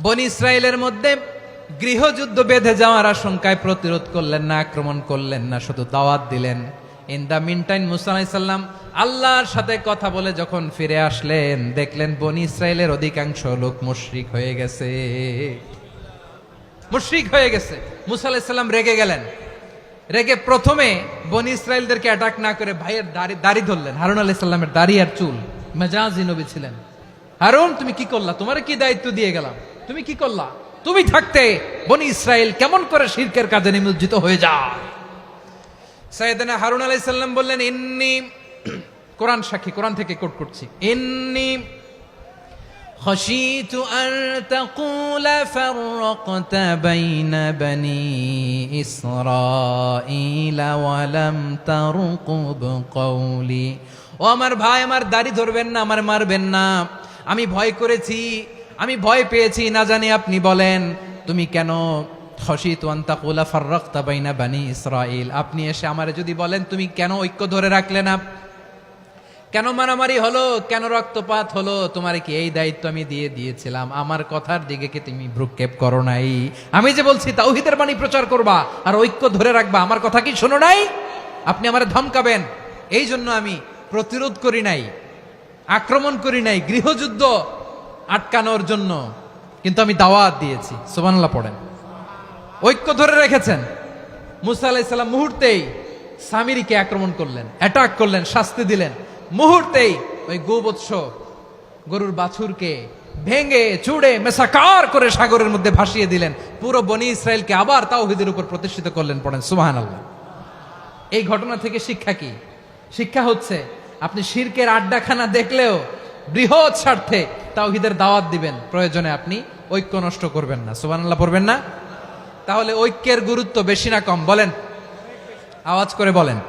বনি ইসরায়েলের মধ্যে গৃহযুদ্ধ বেঁধে যাওয়ার আশঙ্কায় প্রতিরোধ করলেন না, আক্রমণ করলেন না, শুধু দাওয়াত দিলেন। ইন দা মিন টাইম মুসা আলাইহিস সালাম আল্লাহর সাথে কথা বলে যখন ফিরে আসলেন, দেখলেন বনি ইসরায়েলের অধিকাংশ লোক মুশরিক হয়ে গেছে। মুশরিক হয়ে গেছে। মুসা আলাইহিস সালাম রেগে গেলেন। রেগে প্রথমে বনি ইসরায়েলদেরকে অ্যাটাক না করে ভাইয়ের দাড়ি ধরলেন। হারুন আলাইহিস সালামের দাড়ি আর চুল। মেজাজি নবী ছিলেন। হারুন, তুমি কি করলা? তোমার কি দায়িত্ব দিয়ে গেলাম, তুমি কি করলা? তুমি থাকতে বনি ইসরায়েল কেমন করে শিরকের কাজে নিমজ্জিত হয়ে যায়? সাইয়েদনা হারুন আলাইহিস সালাম বললেন, ইন্নী, কোরআন সাক্ষী, কোরআন থেকে কোট করছি, ইন্নী খাশিতু আন তাকুলা ফাররাকতা বাইনা বনি ইসরাঈলা ওয়া লাম তারকুব কওলি। ও আমার ভাই, আমার দাড়ি ধরবেন না, আমার মারবেন না। আমি ভয় করেছি, আমি ভয় পেয়েছি, না জানি আপনি বলেন তুমি কেন খাশিতু আন তাকুলা ফাররাকতা বাইনা বনি ইসরাঈল, আপনি এসে আমারে যদি বলেন তুমি কেন ঐক্য ধরে রাখলে না, কেন মারামারি হলো, কেন রক্তপাত হলো, তোমার কি এই দায়িত্ব আমি দিয়ে দিয়েছিলাম? আমার কথার দিকে কি তুমি ভ্রুক্ষেপ করো নাই? আমি যে বলছি তাওহীদের বাণী প্রচার করবা আর ঐক্য ধরে রাখবা, আমার কথা কি শোনো নাই? আপনি আমারে ধমকাবেন, এই জন্য আমি প্রতিরোধ করি নাই, আক্রমণ করি নাই, গৃহযুদ্ধ আটকানোর জন্য, কিন্তু আমি দাওয়াত দিয়েছি। সুবহানাল্লাহ পড়েন। ঐক্য ধরে রেখেছেন। মুসা আলাইহিস সালাম মুহূর্তেই সামিরীকে আক্রমণ করলেন, অ্যাটাক করলেন, শাস্তি দিলেন। মুহূর্তেই ওই গোবৎস গরুর বাছুরকে ভেঙে চুড়ে মেসাকার করে সাগরের মধ্যে ভাসিয়ে দিলেন। পুরো বনি ইসরায়েলকে আবার তাওহীদের উপর প্রতিষ্ঠিত করলেন। পড়েন সুবহানাল্লাহ। এই ঘটনা থেকে শিক্ষা কি? শিক্ষা হচ্ছে, আপনি শিরকের আড্ডাখানা দেখলেও বৃহৎ স্বার্থে তাওহীদের দাওয়াত দিবেন, প্রয়োজনে আপনি ঐক্য নষ্ট করবেন না। সুবহানাল্লাহ পড়বেন না? তাহলে ঐক্যের গুরুত্ব বেশি না কম? বলেন, আওয়াজ করে বলেন।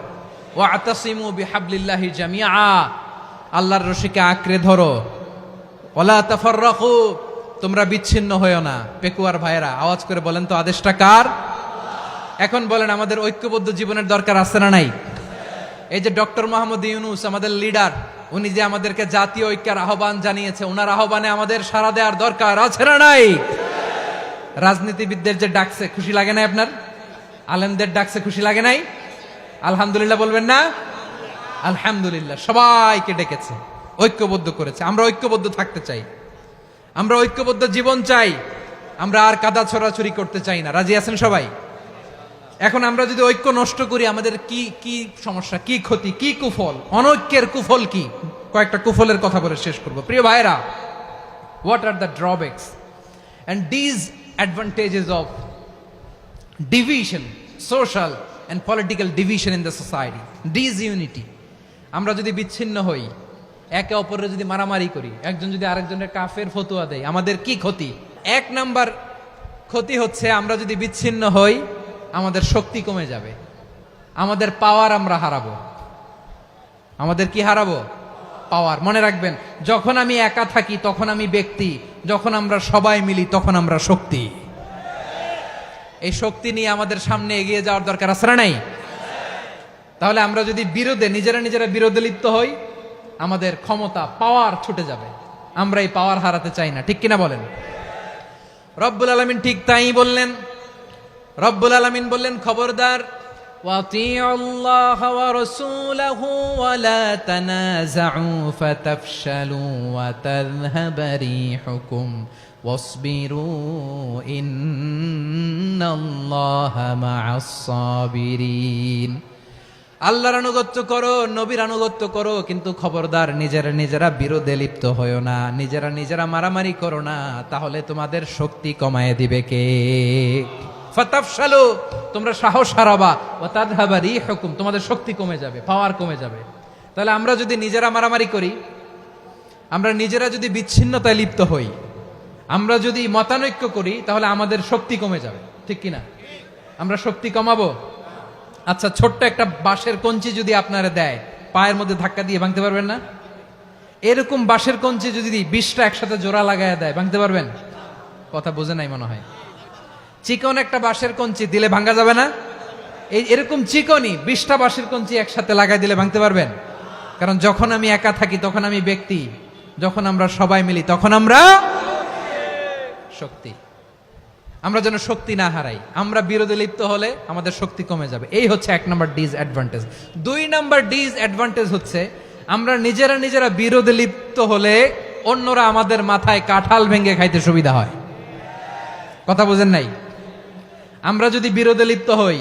ওয়াতাসিমু বিহাবলিল্লাহি জামিআ, আল্লাহর রশিকে আঁকড়ে ধরো। ওয়ালা তাফাররাকু, তোমরা বিচ্ছিন্ন হয়ো না। পেকুয়ার ভাইয়েরা আওয়াজ করে বলেন তো, আদেশটা কার? এখন বলেন, আমাদের ঐক্যবদ্ধ জীবনের দরকার আছে না নাই? এই যে ডক্টর মোহাম্মদ ইউনূস আমাদের লিডার, উনি যে আমাদেরকে জাতীয় ঐক্যের আহ্বান জানিয়েছে, ওনার আহ্বানে আমাদের সাড়া দেওয়ার দরকার আছে না নাই? রাজনীতিবিদদের যে ডাকছে, খুশি লাগে নাই আপনার? আলেমদের ডাকছে, খুশি লাগে নাই? আলহামদুলিল্লাহ বলবেন না? আলহামদুলিল্লাহ। সবাইকে ডেকেছে, ঐক্যবদ্ধ করেছে। আমরা ঐক্যবদ্ধ থাকতে চাই, আমরা ঐক্যবদ্ধ জীবন চাই, আমরা আর কাদা ছড়াছড়ি করতে চাই না। রাজি আছেন সবাই? এখন আমরা যদি ঐক্য নষ্ট করি, আমাদের কি কি সমস্যা, কি ক্ষতি, কি কুফল? অনৈক্যের কুফল কি? কয়েকটা কুফলের কথা বলে শেষ করব। প্রিয় ভাইরা, what are the drawbacks and disadvantages of division, social and political division in the society, disunity? আমরা যদি বিচ্ছিন্ন হই, একে অপরের যদি মারামারি করি, একজন যদি আরেকজনের কাফের ফতোয়া দেয়, আমাদের কি ক্ষতি? এক নাম্বার ক্ষতি হচ্ছে, আমরা যদি বিচ্ছিন্ন হই, আমাদের শক্তি কমে যাবে, আমাদের পাওয়ার আমরা হারাবো। আমাদের কি হারাবো? পাওয়ার। মনে রাখবেন, যখন আমি একা থাকি তখন আমি ব্যক্তি, যখন আমরা সবাই মিলি তখন আমরা শক্তি। এই শক্তি নিয়ে আমাদের সামনে এগিয়ে যাওয়ার দরকার আছে না নাই? তাহলে আমরা যদি নিজেরা বিরোধে লিপ্ত হই, আমাদের ক্ষমতা, পাওয়ার ছুটে যাবে। আমরা এই পাওয়ার হারাতে চাই না, ঠিক কিনা বলেন? রব্বুল আলামিন ঠিক তাই বললেন। রব্বুল আলামিন বললেন, খবরদার, وَأَطِيعُوا اللَّهَ وَرَسُولَهُ وَلَا تَنَازَعُوا فَتَفْشَلُوا وَتَذْهَبَ رِيحُكُمْ وَاصْبِرُوا إِنَّ اللَّهَ مَعَ الصَّابِرِينَ। আল্লাহর আনুগত্য করো, নবীর আনুগত্য করো, কিন্তু খবরদার নিজেরা বিরোধে লিপ্ত হয়ো না, নিজেরা মারামারি করো না, তাহলে তোমাদের শক্তি কমায় দিবে কে? ফাতাফশালু, তোমরা সাহস হারাবা, ওয়া তাযহাবা রিহুকুম, তোমাদের শক্তি কমে যাবে, পাওয়ার কমে যাবে। তাহলে আমরা যদি নিজেরা মারামারি করি, আমরা নিজেরা যদি বিচ্ছিন্নতায় লিপ্ত হই, আমরা যদি মতানৈক্য করি, তাহলে আমাদের শক্তি কমে যাবে, ঠিক কিনা? আমরা শক্তি কমাবো? আচ্ছা, ছোট্ট একটা বাঁশের কঞ্চি যদি আপনারা দেয়, পায়ের মধ্যে ধাক্কা দিয়ে ভাঙতে পারবেন না? এরকম বাঁশের কঞ্চি যদি 20টা একসাথে জোড়া লাগায় দেয়, ভাঙতে পারবেন? কথা বোঝে নাই মনে হয়। চিকন একটা বাঁশের কঞ্চি দিলে ভাঙা যাবে না? এরকম চিকনই 20টা বাঁশের কঞ্চি একসাথে লাগাই দিলে ভাঙতে পারবেন? কারণ যখন আমি একা থাকি তখন আমি ব্যক্তি, যখন আমরা সবাই মিলি তখন আমরা শক্তি। আমরা যেন শক্তি না হারাই। আমরা বিরোধে লিপ্ত হলে আমাদের শক্তি কমে যাবে। এই হচ্ছে 1 নম্বর ডিসঅ্যাডভান্টেজ। 2 নম্বর ডিসঅ্যাডভান্টেজ হচ্ছে আমরা নিজেরা বিরোধে লিপ্ত হলে অন্যরা আমাদের মাথায় কাঁঠাল ভেঙে খাইতে সুবিধা হয়। কথা বোঝেন নাই? আমরা যদি বিরোধে লিপ্ত হই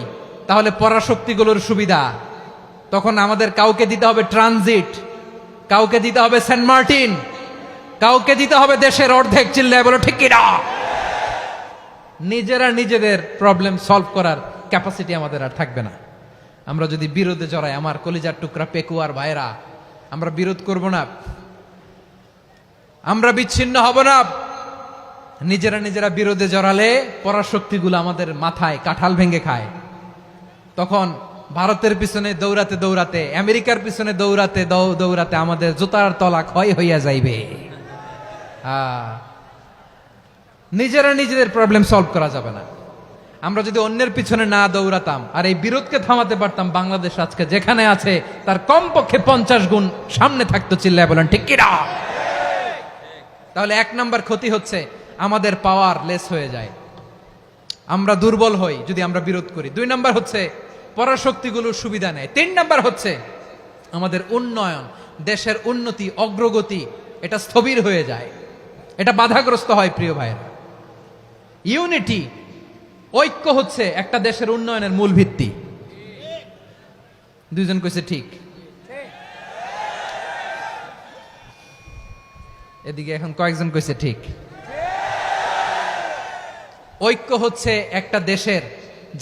তাহলে পরাশক্তিগুলোর সুবিধা, তখন আমাদের কাউকে দিতে হবে ট্রানজিট, কাউকে দিতে হবে সেন্ট মার্টিন, কাউকে দিতে হবে দেশের অর্ধেক। চিল্লায় বলো ঠিক কিনা? নিজেদের প্রবলেম সলভ করার ক্যাপাসিটি আমাদের আর থাকবে না। আমরা যদি বিরোধে জড়াই, আমার কলিজার টুকরা পেকুয়ার ভাইরা, আমরা বিরোধ করব না, আমরা বিচ্ছিন্ন হব না। নিজেরা বিরোধে জড়ালে পরাশক্তিগুলো আমাদের মাথায় কাঁঠাল ভেঙে খায়। তখন ভারতের পিছনে দৌড়াতে, আমেরিকার পিছনে দৌড়াতে আমাদের জুতার তলা ক্ষয় হইয়া যাইবে। নিজেদের প্রবলেম সলভ করা যাবে না। আমরা যদি অন্যের পিছনে না দৌড়াতাম আর এই বিরোধকে থামাতে পারতাম, বাংলাদেশ আজকে যেখানে আছে তার কমপক্ষে 50 গুণ সামনে থাকতো। চিল্লায় বলেন ঠিক কিনা? তাহলে 1 নাম্বার ক্ষতি হচ্ছে আমাদের পাওয়ার লেস হয়ে যায়, আমরা দুর্বল হই যদি আমরা বিরোধ করি। 2 নাম্বার হচ্ছে পরাশক্তিগুলোর সুবিধা নেয়। 3 নাম্বার হচ্ছে আমাদের উন্নয়ন, দেশের উন্নতি, অগ্রগতি, এটা স্থবির হয়ে যায়, এটা বাধাগ্রস্ত হয়। প্রিয় ভাইয়েরা, ইউনিটি, ঐক্য হচ্ছে একটা দেশের উন্নয়নের মূল ভিত্তি। 2 জন কইছে ঠিক। এদিকে এখন কয়েকজন কইছে ঠিক। ঐক্য হচ্ছে একটা দেশের,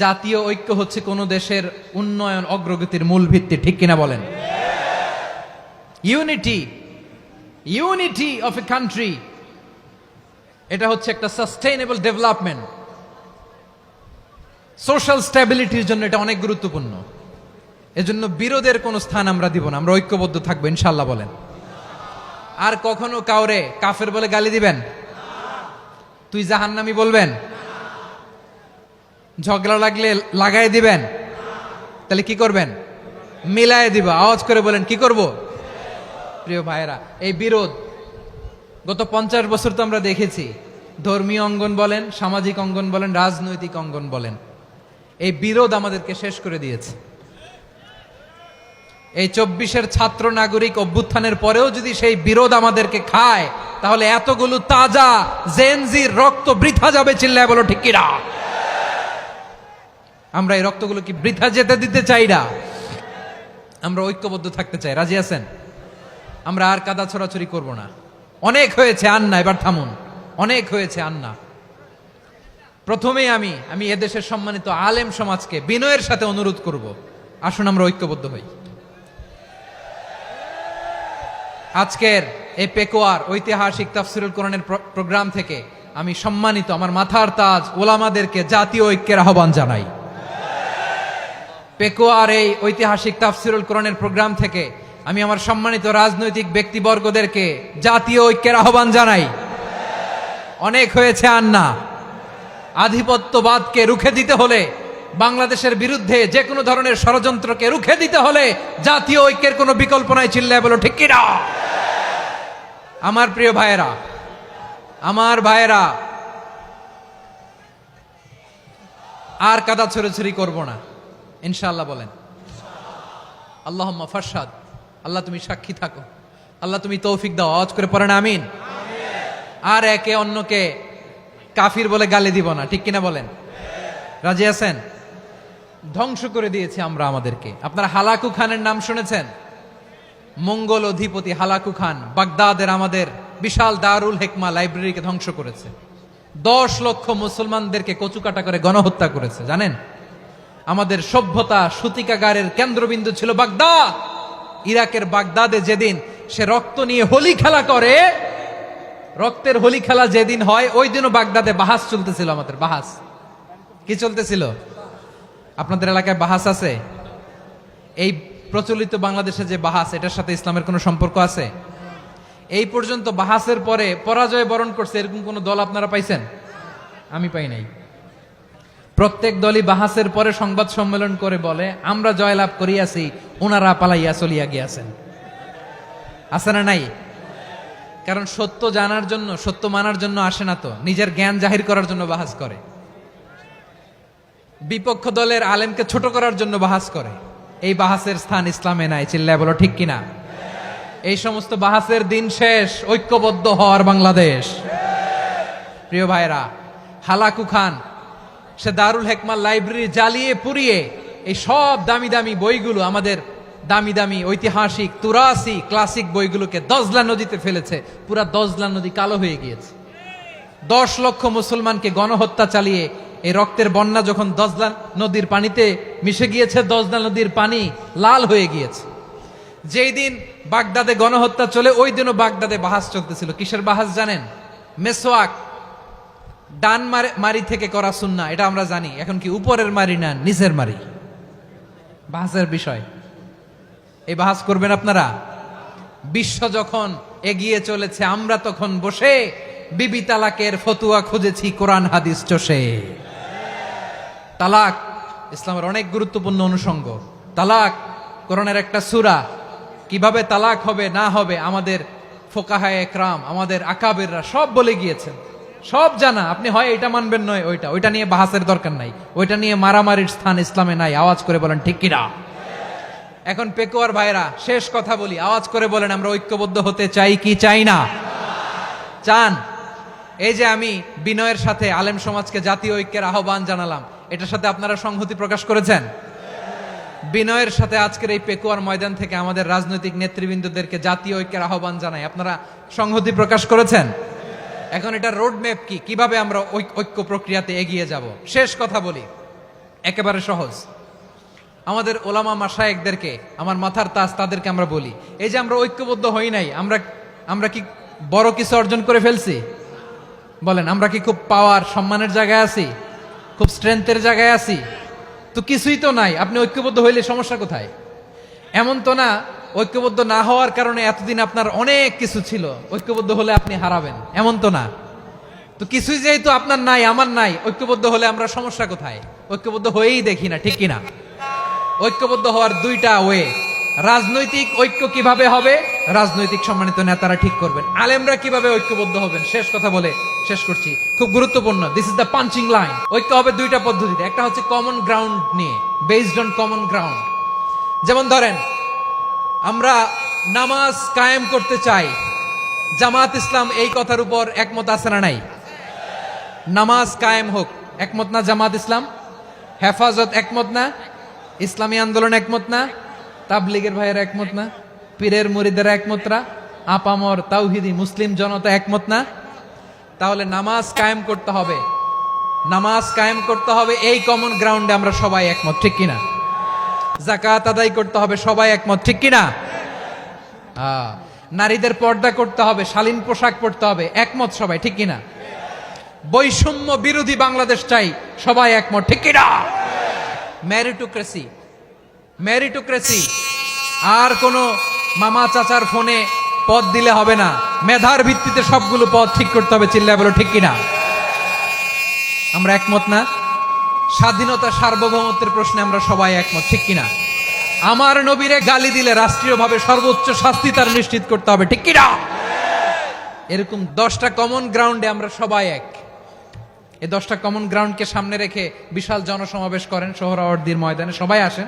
জাতীয় ঐক্য হচ্ছে কোন দেশের উন্নয়ন অগ্রগতির মূল ভিত্তি, ঠিক কিনা বলেন? ইউনিটি অফ এ কান্ট্রি, এটা হচ্ছে একটা সাস্টেইনেবল ডেভেলপমেন্ট, সোশ্যাল স্ট্যাবিলিটির জন্য এটা অনেক গুরুত্বপূর্ণ। এজন্য বিরোধের কোনো স্থান আমরা দিব না, আমরা ঐক্যবদ্ধ থাকবো ইনশাআল্লাহ বলেন। আর কখনো কাউরে কাফের বলে গালি দিবেন? তুই জাহান্নামী বলবেন? ঝগড়া লাগলে লাগাই দিবেন? তাহলে কি করবেন? মিলায় দিব। আওয়াজ করে বলেন কি করব? প্রিয় ভাইয়েরা, এই বিরোধ গত 50 বছর তো আমরা দেখেছি, ধর্মীয় অঙ্গন বলেন, সামাজিক অঙ্গন বলেন, রাজনৈতিক অঙ্গন বলেন, এই বিরোধ আমাদেরকে শেষ করে দিয়েছে। এই 24-এর ছাত্র নাগরিক অভ্যুত্থানের পরেও যদি সেই বিরোধ আমাদেরকে খায়, তাহলে এতগুলো তাজা জেনজির রক্ত বৃথা যাবে। চিল্লায় বলো ঠিক কিনা? আমরা এই রক্তগুলো কি বৃথা যেতে দিতে চাই না? আমরা ঐক্যবদ্ধ থাকতে চাই। রাজি আছেন? আমরা আর কাদা ছড়াছড়ি করব না। অনেক হয়েছে আন্না, এবার থামুন। অনেক হয়েছে আন্না। প্রথমেই আমি এদেশের সম্মানিত আলেম সমাজকে বিনয়ের সাথে অনুরোধ করব, আসুন আমরা ঐক্যবদ্ধ হই। আজকের এই পেকুয়ার ঐতিহাসিক তাফসিরুল কোরআনের প্রোগ্রাম থেকে আমি সম্মানিত আমার মাথার তাজ ওলামাদেরকে জাতীয় ঐক্যের আহ্বান জানাই। পেকুয়ার এই ঐতিহাসিক তাফসিরুল কোরআনের প্রোগ্রাম থেকে আমি আমার সম্মানিত রাজনৈতিক ব্যক্তিবর্গদেরকে জাতীয় ঐক্যের আহ্বান জানাই। অনেক হয়েছে আন্না। আধিপত্যবাদকে রুখে দিতে হলে, বাংলাদেশের বিরুদ্ধে যে কোনো ধরনের ষড়যন্ত্রকে রুখে দিতে হলে জাতীয় ঐক্যের কোনো বিকল্প নাই। চিল্লায় বলো ঠিক কিনা? আমার প্রিয় ভাইয়েরা, আর কাদা ছড়াছড়ি করব না। ইনশাআল্লাহ বলেন। আল্লাহুম্মা ফারশাদ, আল্লাহ তুমি সাক্ষী থাকো, আল্লাহ তুমি তৌফিক দাও। আওয়াজ করে পড়েন আমিন। আর একে অন্যকে কাফির বলে গালি দিব না, ঠিক কিনা বলেন? রাজি আছেন? ধ্বংস করে দিয়েছি আমরা আমাদেরকে। আপনারা হালাকু খানের নাম শুনেছেন? মঙ্গল অধিপতি হালাকু খান বাগদাদের আমাদের বিশাল দারুল হেকমা লাইব্রেরিকে ধ্বংস করেছে। 10 লক্ষ মুসলমানদেরকে কচুকাটা করে গণহত্যা করেছে। জানেন, আমাদের সভ্যতা সূতিকাগারের কেন্দ্রবিন্দু ছিল বাগদাদ। ইরাকের বাগদাদে যেদিন সে রক্ত নিয়ে হোলি খেলা করে, রক্তের হোলি খেলা যেদিন হয়, ওই দিনও বাগদাদে বাহাস চলতেছিল। আমাদের বাহাস কি চলতেছিল? আপনাদের এলাকায় বাহাস আছে? এই প্রচলিত বাংলাদেশে যে বাহাস, এটার সাথে ইসলামের কোনো সম্পর্ক আছে? এই পর্যন্ত বাহাসের পরে পরাজয় বরণ করছে এরকম কোন দল আপনারা পাইছেন? আমি পাই নাই। প্রত্যেক দলই বাহাসের পরে সংবাদ সম্মেলন করে বলে, আমরা জয়লাভ করিয়াছি, ওনারা পালাইয়া চলিয়া গিয়াছেন। আছে না নাই? কারণ সত্য জানার জন্য, সত্য মানার জন্য আসে না তো, নিজের জ্ঞান জাহির করার জন্য বাহাস করে। বিপক্ষ দলের আলেমকে ছোট করার জন্য বাহাস করে। এই বাহাসের স্থান ইসলামে নাই। চিল্লায় বলো ঠিক কিনা? এই সমস্ত বাহাসের দিন শেষ। ঐক্যবদ্ধ হওয়ার বাংলাদেশ। প্রিয় ভাইরা, হালাকু খান সে দারুল হেকমা লাইব্রেরি জ্বালিয়ে পুড়িয়ে এই সব দামি দামি বইগুলো, আমাদের দামি দামি ঐতিহাসিক তুরাসি ক্লাসিক বইগুলোকে দজলা নদীতে ফেলেছে। পুরা দজলা নদী কালো হয়ে গিয়েছে। 10 লক্ষ মুসলমানকে গণহত্যা চালিয়ে এই রক্তের বন্যা যখন দজলা নদীর পানিতে মিশে গিয়েছে, দজলা নদীর পানি লাল হয়ে গিয়েছে। যেই দিন বাগদাদে গণহত্যা চলে, ওই দিনও বাগদাদে বাহাস চলতেছিল। কিসের বাহাস জানেন? মেসোয়াক, ডান মারি থেকে করা সুন্নাহ, এটা আমরা জানি। এখন কি উপরের মারি না নিচের মারি? বাহাসের বিষয়। এই বাহাস করবেন আপনারা? বিশ্ব যখন এগিয়ে চলেছে, আমরা তখন বসে বিবি তালাকের ফতুয়া খুঁজেছি কোরআন হাদিস চষে। তালাক ইসলামের অনেক গুরুত্বপূর্ণ অনুষঙ্গ। তালাক কোরআনের একটা সূরা। কিভাবে তালাক হবে না হবে আমাদের ফোকাহায়ে একরাম, আমাদের আকাবেররা সব বলে গিয়েছেন, সব জানা। আপনি হয় এটা মানবেন, নয় ওইটা। ওইটা নিয়ে বাহাসের দরকার নাই, ওইটা নিয়ে মারামারির স্থান ইসলামে নাই। আওয়াজ করে বলেন ঠিক কিনা? এখন পেকুয়ার ভাইরা, শেষ কথা বলি, আওয়াজ করে বলেন আমরা ঐক্যবদ্ধ হতে চাই কি চাই না? চান? এই যে আমি বিনয়ের সাথে আলেম সমাজকে জাতীয় ঐক্যের আহ্বান জানালাম, এটার সাথে আপনারা সংহতি প্রকাশ করেছেন? বিনয়ের সাথে আজকের এই পেকুয়ার ময়দান থেকে আমাদের রাজনৈতিক নেতৃবৃন্দদেরকে জাতীয় ঐক্যের আহ্বান জানাই, আপনারা সংহতি প্রকাশ করেছেন? এখন এটা রোড ম্যাপ কি, কিভাবে আমরা ঐক্য প্রক্রিয়াতে এগিয়ে যাব? শেষ কথা বলি, একেবারে সহজ। আমাদের ওলামা মাশায়েখদেরকে, আমার মাথার তাজ, তাদেরকে আমরা বলি, এই যে আমরা ঐক্যবদ্ধ হই নাই, আমরা কি বড় কিছু অর্জন করে ফেলছি? বলেন, আমরা কি খুব পাওয়ার সম্মানের জায়গায় আছি? খুব স্ট্রেংথের জায়গায় আছি? তো কিছুই তো নাই। আপনি ঐক্যবদ্ধ হইলে সমস্যা কোথায়? এমন তো না ঐক্যবদ্ধ না হওয়ার কারণে এতদিন আপনার অনেক কিছু ছিল, ঐক্যবদ্ধ হলে আপনি হারাবেন, এমন তো না। তো কিছুই যেহেতু আপনার নাই, আমার নাই, ঐক্যবদ্ধ হলে আমরা সমস্যা কোথায়? ঐক্যবদ্ধ হয়েই দেখি না, ঠিক কিনা? ঐক্যবদ্ধ হওয়ার দুইটা ওয়ে। রাজনৈতিক ঐক্য কিভাবে হবে? রাজনৈতিক সম্মানিত নেতারা ঠিক করবেন। আলেমরা কিভাবে ঐক্যবদ্ধ হবেন? শেষ কথা বলে শেষ করছি, খুব গুরুত্বপূর্ণ। This is the punching line. ঐক্য হবে দুইটা পদ্ধতিতে। একটা হচ্ছে কমন গ্রাউন্ড নিয়ে, বেসড অন কমন গ্রাউন্ড। যেমন ধরেন, আমরা নামাজ কায়েম করতে চাই, জামাত ইসলাম এই কথার উপর একমত আছে না নাই? নামাজ কায়েম হোক, একমত না জামাত ইসলাম? হেফাজত একমত না? ইসলামী আন্দোলন একমত না? তাবলীগের ভাইয়েরা একমত না? পীরের মুরিদেরা একমত না? আপামর তাওহিদি মুসলিম জনতা একমত না? তাহলে নামাজ কায়েম করতে হবে, নামাজ কায়েম করতে হবে এই কমন গ্রাউন্ডে আমরা সবাই একমত, ঠিক কিনা? যাকাত আদায় করতে হবে, সবাই একমত, ঠিক কিনা? নারীদের পর্দা করতে হবে, শালীন পোশাক পরতে হবে, একমত সবাই, ঠিক কিনা? বৈষম্য বিরোধী বাংলাদেশ চাই, সবাই একমত, ঠিক কিনা? মেরিটোক্রেসি, মেরিটোক্রেসি, আর কোন মামা চাচার ফোনে পদ দিলে হবে না, মেধার ভিত্তিতে সবগুলো পদ ঠিক করতে হবে। চিল্লায় বলো ঠিক কিনা? আমরা একমত না? স্বাধীনতা সার্বভৌমত্বের প্রশ্নে আমরা সবাই একমত, ঠিক কিনা? আমার নবীরে গালি দিলে রাষ্ট্রীয়ভাবে সর্বোচ্চ শাস্তি তার নিশ্চিত করতে হবে, ঠিক কিনা? এরকম 10টা কমন গ্রাউন্ডে আমরা সবাই এক। এই 10টা কমন গ্রাউন্ডকে সামনে রেখে বিশাল জনসমাবেশ করেন সোহরাওয়ার্দীর ময়দানে, সবাই আসেন।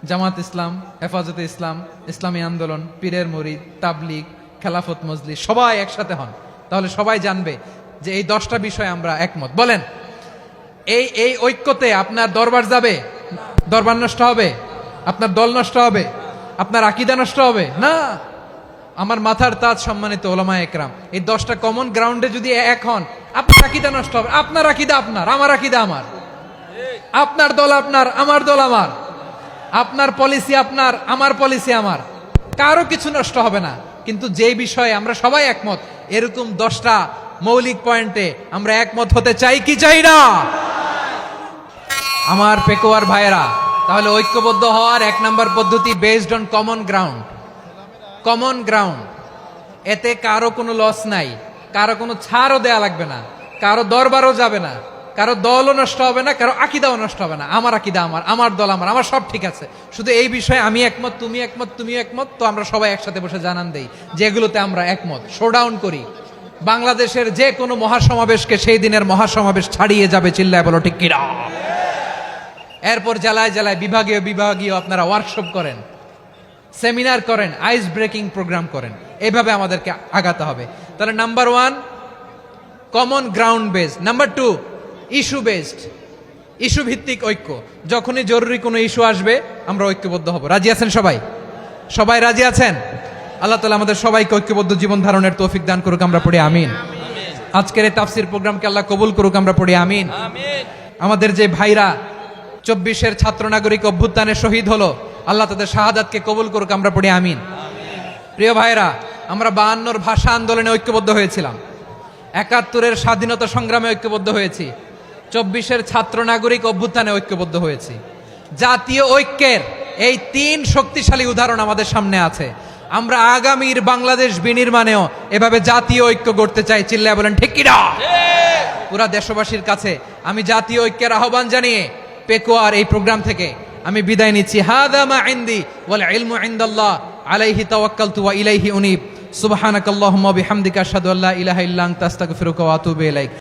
জামাত ইসলাম, হেফাজতে ইসলাম, ইসলামী আন্দোলন, পীরের মুরিদ, তাবলিগ, খেলাফত মজলিস সবাই একসাথে হন, তাহলে সবাই জানবে যে এই 10টা বিষয়ে আমরা একমত। বলেন, এই ঐক্যতে আপনার দরবার যাবে? দরবার নষ্ট হবে? আপনার দল নষ্ট হবে? আপনার আকীদা নষ্ট হবে? না। আমার মাথার তাজ সম্মানিত ওলামায়ে একরাম, এই 10টা কমন গ্রাউন্ডে যদি এক হন, আপনার আকীদা নষ্ট হবে। আপনার আকীদা আপনার, আমার আকীদা আমার, আপনার দল আপনার, আমার দল আমার, আপনার পলিসি আপনার, আমার পলিসি আমার, কারো কিছু নষ্ট হবে না। কিন্তু যে বিষয়ে আমরা সবাই একমত, এরকম 10টা মৌলিক পয়েন্টে আমরা একমত হতে চাই কি চাই না? আমার পেকুয়ার ভাইয়েরা, তাহলে ঐক্যবদ্ধ হওয়ার 1 নাম্বার পদ্ধতি based on common ground. Common ground, এতে কারো কোনো লস নাই, কারো কোনো ছাড়ও দেয়া লাগবে না, কারো দরবারও যাবে না, কারো দলও নষ্ট হবে না, কারো আকীদাও নষ্ট হবে না। আমার আকীদা আমার, আমার দল আমার, আমার সব ঠিক আছে। শুধু এই বিষয়ে আমি একমত, তুমি একমত, তুমিও একমত, তো আমরা সবাই একসাথে বসে জানান দেই যেগুলোতে আমরা একমত, শোডাউন করি। বাংলাদেশের যে কোনো মহাসমাবেশকে সেই দিনের মহাসমাবেশ ছাড়িয়ে যাবে, চিল্লায় বলো ঠিক কিনা? এরপর জেলায় জেলায় বিভাগীয় বিভাগীয় আপনারা ওয়ার্কশপ করেন, সেমিনার করেন, আইস ব্রেকিং প্রোগ্রাম করেন, এইভাবে আমাদেরকে আগাতে হবে। তাহলে number 1 common ground based, number 2 issue based, issue ভিত্তিক ঐক্য। যখনই জরুরি কোনো ইস্যু আসবে আমরা ঐক্যবদ্ধ হব। রাজি আছেন সবাই? সবাই রাজি আছেন? আল্লাহ তাআলা আমাদের সবাইকে ঐক্যবদ্ধ জীবন ধারণের তৌফিক দান করুক, আমরা পড়ি আমিন। আজকের এই তাফসীর প্রোগ্রামকে আল্লাহ কবুল করুক, আমরা পড়ি আমিন। আমাদের যে ভাইরা 24-এর ছাত্র নাগরিক অভ্যুত্থানে শহীদ হলো, আল্লাহ তাদের শাহাদাতকে কবুল করুক, আমরা পড়ি আমিন। প্রিয় ভাইরা, আমরা 52-র ভাষা আন্দোলনে ঐক্যবদ্ধ হয়েছিলাম, 71-এর স্বাধীনতা সংগ্রামে ঐক্যবদ্ধ হয়েছি, 24-এর ছাত্র নাগরিক অভ্যুত্থানে ঐক্যবদ্ধ হয়েছি। জাতীয় ঐক্যের এই 3 শক্তিশালী উদাহরণ আমাদের সামনে আছে। আমরা আগামীর বাংলাদেশ বিনির্মাণেও এভাবে জাতীয় ঐক্য গড়তে চাই, চিল্লায় বলেন ঠিক কিনা? পুরা দেশবাসীর কাছে আমি জাতীয় ঐক্যের আহ্বান জানিয়ে পেকুয়ার এই প্রোগ্রাম থেকে আমি বিদায় নিচ্ছি। হাদা মা ইনদি ওয়াল ইলমু ইনদাল্লাহ আলাইহি তাওয়াক্কালতু ওয়া ইলাইহি উনীব। সুবহানাকাল্লাহুম্মা ওয়া বিহামদিকা আশহাদু আল্লা ইলাহা ইল্লা আনতা আস্তাগফিরুকা ওয়া আতুবু ইলাইক।